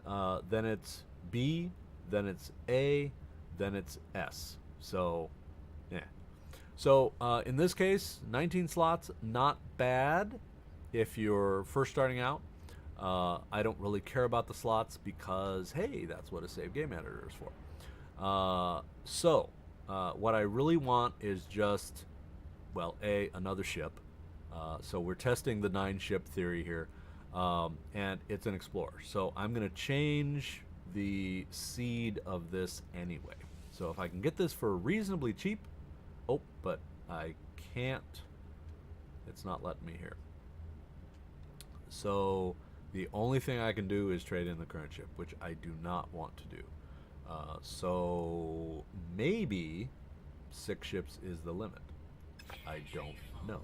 then it's B, then it's A, then it's S. So, yeah. So in this case, 19 slots, not bad if you're first starting out. I don't really care about the slots because, hey, that's what a save game editor is for. What I really want is just, well, another ship. So we're testing the 9-ship theory here, and it's an explorer. So I'm going to change the seed of this anyway. So if I can get this for reasonably cheap, oh, but I can't. It's not letting me here. So the only thing I can do is trade in the current ship, which I do not want to do. So maybe 6 ships is the limit. I don't know.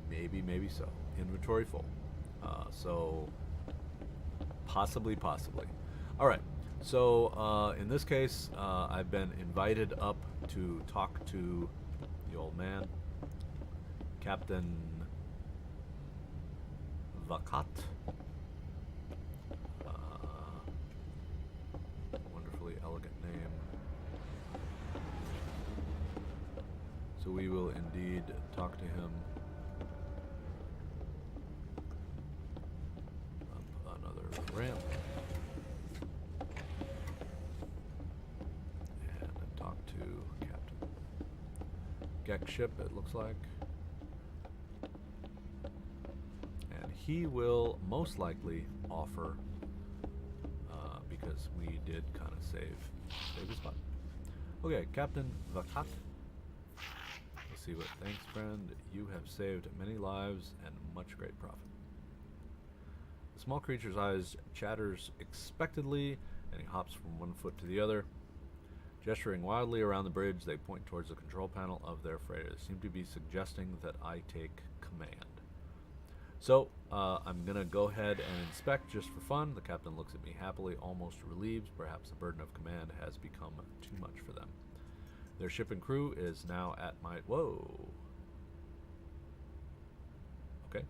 Maybe so. Inventory full. So possibly. All right. So in this case, I've been invited up to talk to the old man, Captain Vakat. Wonderfully elegant name. So we will indeed talk to him. Up another ramp. And talk to Captain Geck ship, it looks like. And he will most likely offer, because we did kind of save the spot. Okay, Captain Vakat. Let's see what. Thanks, friend. You have saved many lives and much great profit. The small creature's eyes chatters expectantly, and he hops from one foot to the other. Gesturing wildly around the bridge, they point towards the control panel of their freighter. They seem to be suggesting that I take command. So, I'm going to go ahead and inspect just for fun. The captain looks at me happily, almost relieved. Perhaps the burden of command has become too much for them. Their ship and crew is now at my... Whoa. Okay.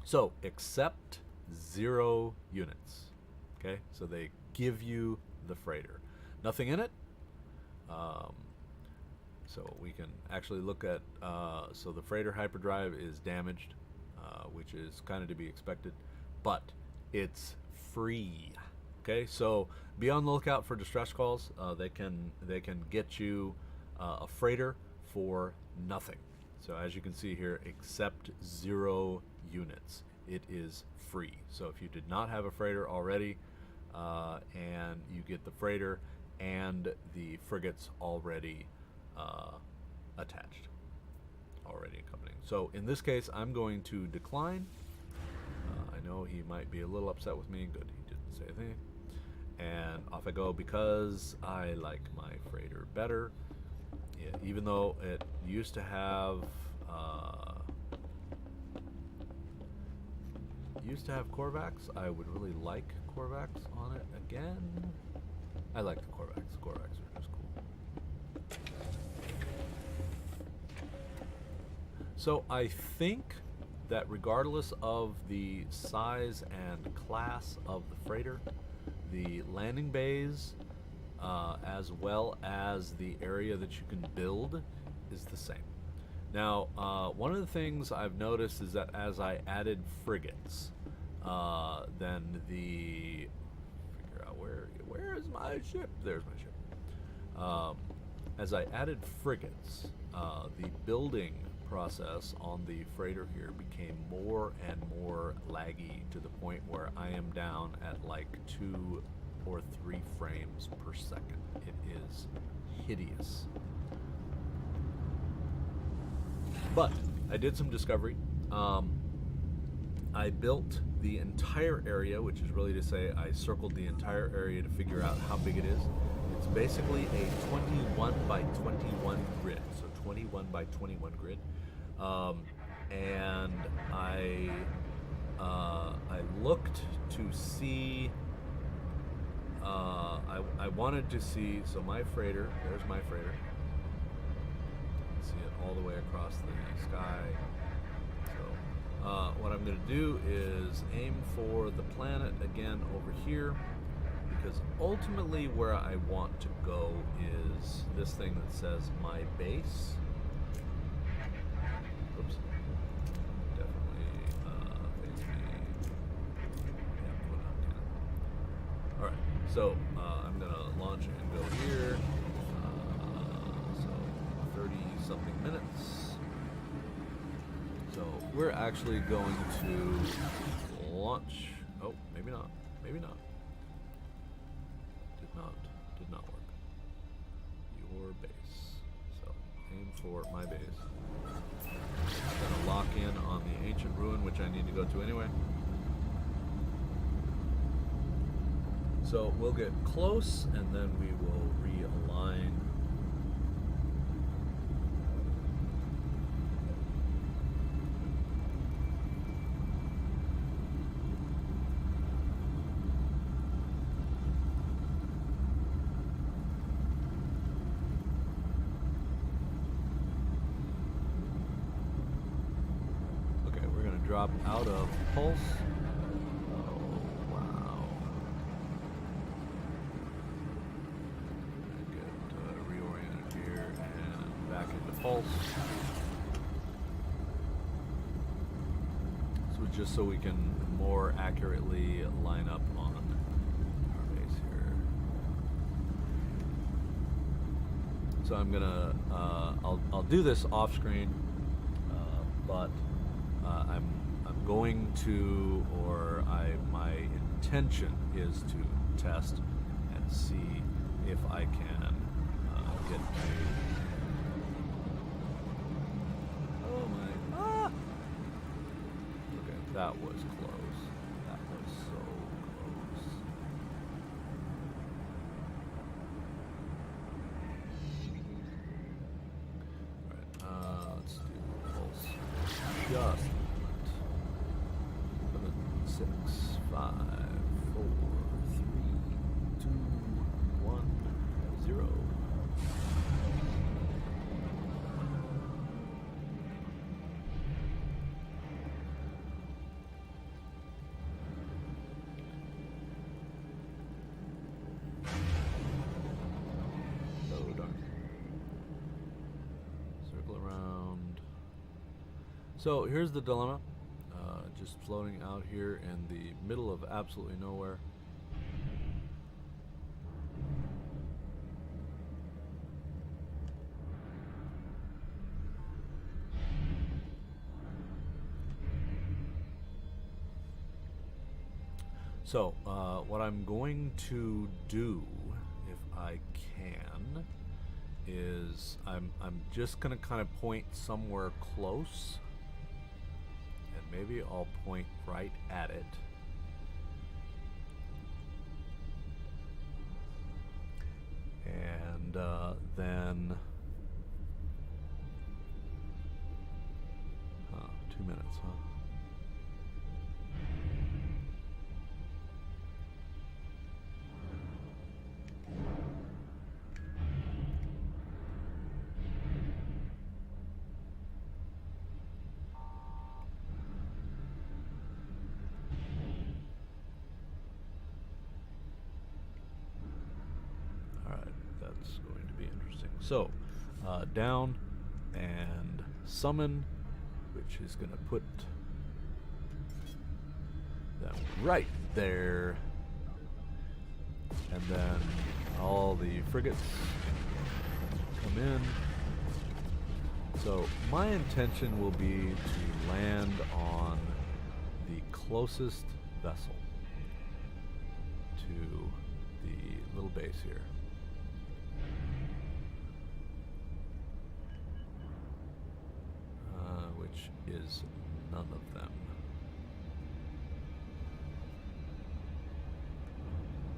So, accept 0 units. Okay, so they give you the freighter. Nothing in it. So we can actually look at, so the freighter hyperdrive is damaged, which is kind of to be expected, but it's free. Okay, so be on the lookout for distress calls. They can get you a freighter for nothing. So as you can see here, accept 0 units. It is free. So if you did not have a freighter already, and you get the freighter and the frigates already attached, already accompanying. So in this case, I'm going to decline. I know he might be a little upset with me. Good, he didn't say anything. And off I go because I like my freighter better. Yeah, even though it used to have Korvax, I would really like Korvax on it again. I like the Korvax. The Korvax are just cool. So I think that regardless of the size and class of the freighter, the landing bays, as well as the area that you can build, is the same. Now, one of the things I've noticed is that as I added frigates, then the... figure out where is my ship? There's my ship. As I added frigates, the building process on the freighter here became more and more laggy to the point where I am down at like 2 or 3 frames per second. It is hideous. But I did some discovery. I built the entire area, which is really to say I circled the entire area to figure out how big it is. It's basically a 21 by 21 grid, so 21 by 21 grid. And I I looked to see. I wanted to see. So my freighter. There's my freighter. See it all the way across the sky. So what I'm going to do is aim for the planet again over here, because ultimately where I want to go is this thing that says my base. Oops. Definitely face me. Yeah, put it on 10. Alright, so I'm going to launch and go here. So 30 something minutes. So we're actually going to launch. Oh, maybe not. Maybe not. Did not work. Your base. So aim for my base. I'm gonna lock in on the ancient ruin, which I need to go to anyway. So we'll get close and then we will realign. Drop out of pulse. Oh, wow. Get reoriented here and back into pulse. So just so we can more accurately line up on our base here. So I'm gonna, I'll do this off screen, but I'm going to, or my intention is to test and see if I can get a. Oh my! Ah! Okay, that was close. That was so close. All right, let's do pulse. Just. 6, 5, 4, 3, 2, 1, 0. Oh darn. Circle around. So here's the dilemma. Just floating out here in the middle of absolutely nowhere. So, what I'm going to do, if I can, is I'm just going to kind of point somewhere close. Maybe I'll point right at it. And then 2 minutes, huh? That's going to be interesting. So, down and summon, which is going to put them right there. And then all the frigates come in. So, my intention will be to land on the closest vessel to the little base here. Which is none of them.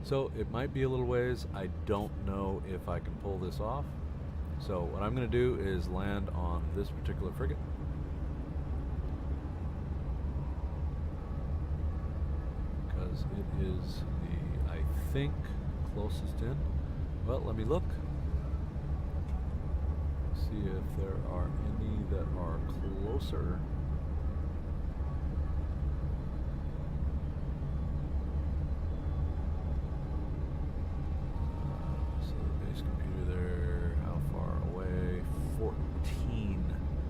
So it might be a little ways. I don't know if I can pull this off. So what I'm going to do is land on this particular frigate. it is the, I think, closest in. Well, let me look. See if there are any that are closer. So the base computer there, how far away? 14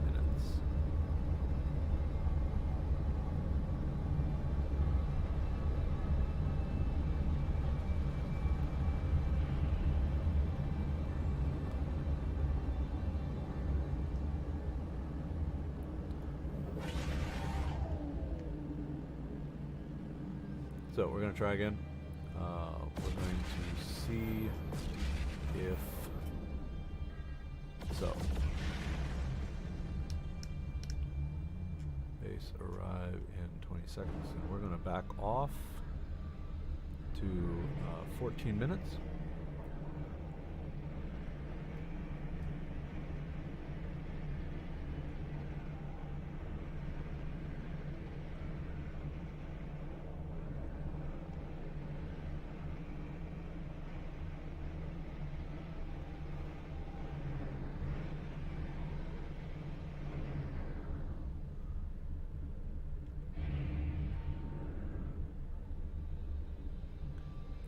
minutes. So we're going to try again. We're going to see if so. Base arrive in 20 seconds, and we're going to back off to 14 minutes.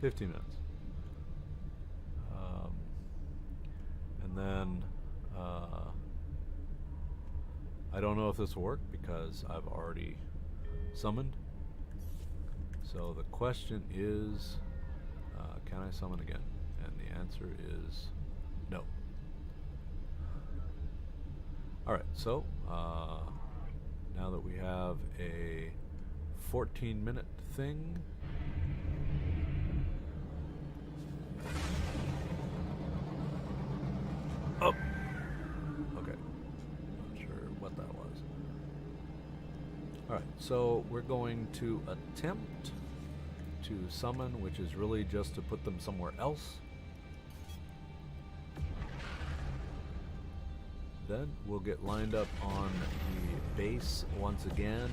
$15 minutes. And then I don't know if this will work because I've already summoned. So the question is, can I summon again? And the answer is no. Alright, so now that we have a 14-minute thing, oh! Okay. Not sure what that was. Alright, so we're going to attempt to summon, which is really just to put them somewhere else. Then we'll get lined up on the base once again.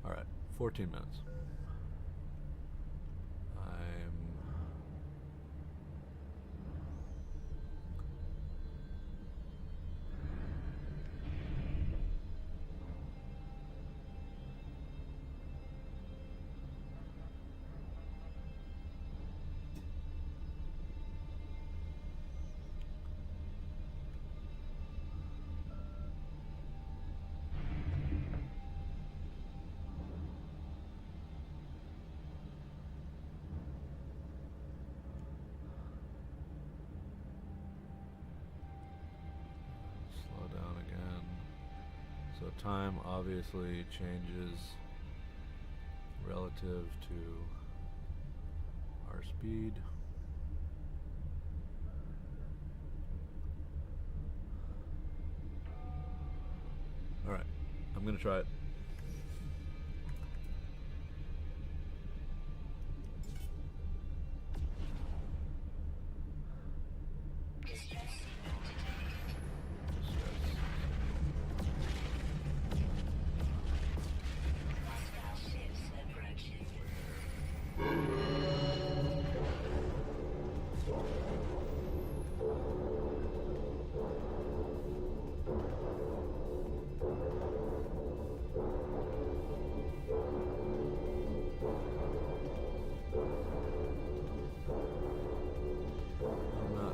Alright, 14 minutes. So time obviously changes relative to our speed. Alright, I'm gonna try it.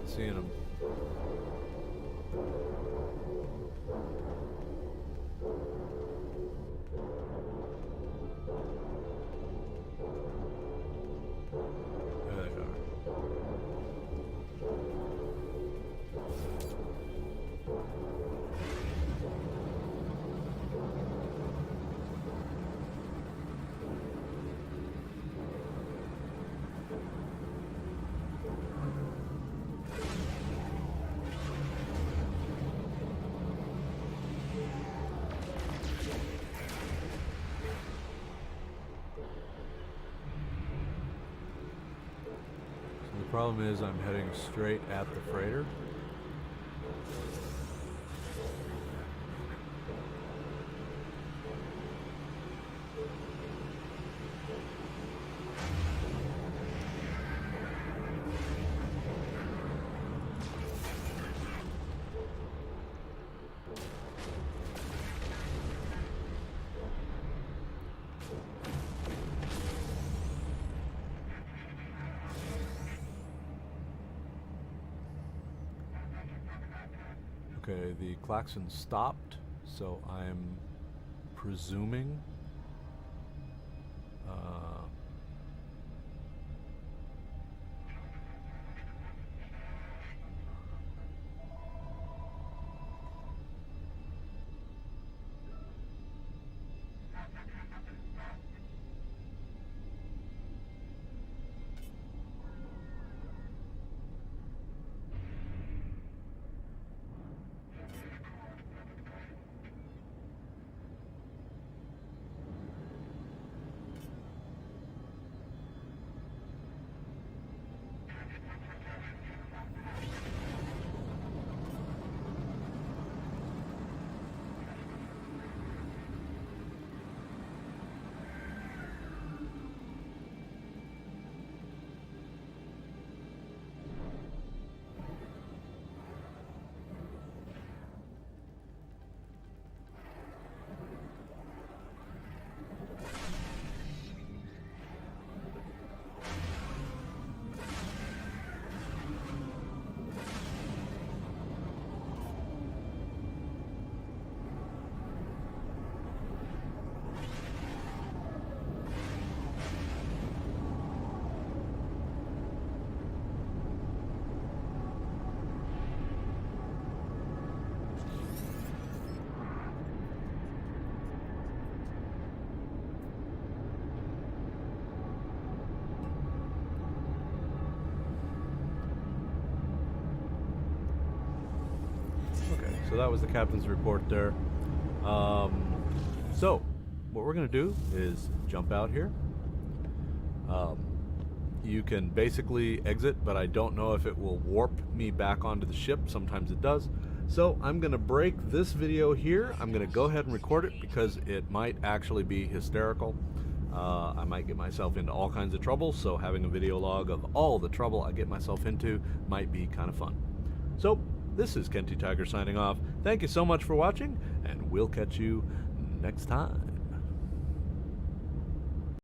Seeing them. There they are. problem is I'm heading straight at the freighter. Okay, the klaxon stopped, so I'm presuming so that was the captain's report there. So what we're going to do is jump out here. You can basically exit, but I don't know if it will warp me back onto the ship. Sometimes it does. So I'm going to break this video here. I'm going to go ahead and record it because it might actually be hysterical. I might get myself into all kinds of trouble, so having a video log of all the trouble I get myself into might be kind of fun. So this is Kenty Tiger signing off. Thank you so much for watching, and we'll catch you next time.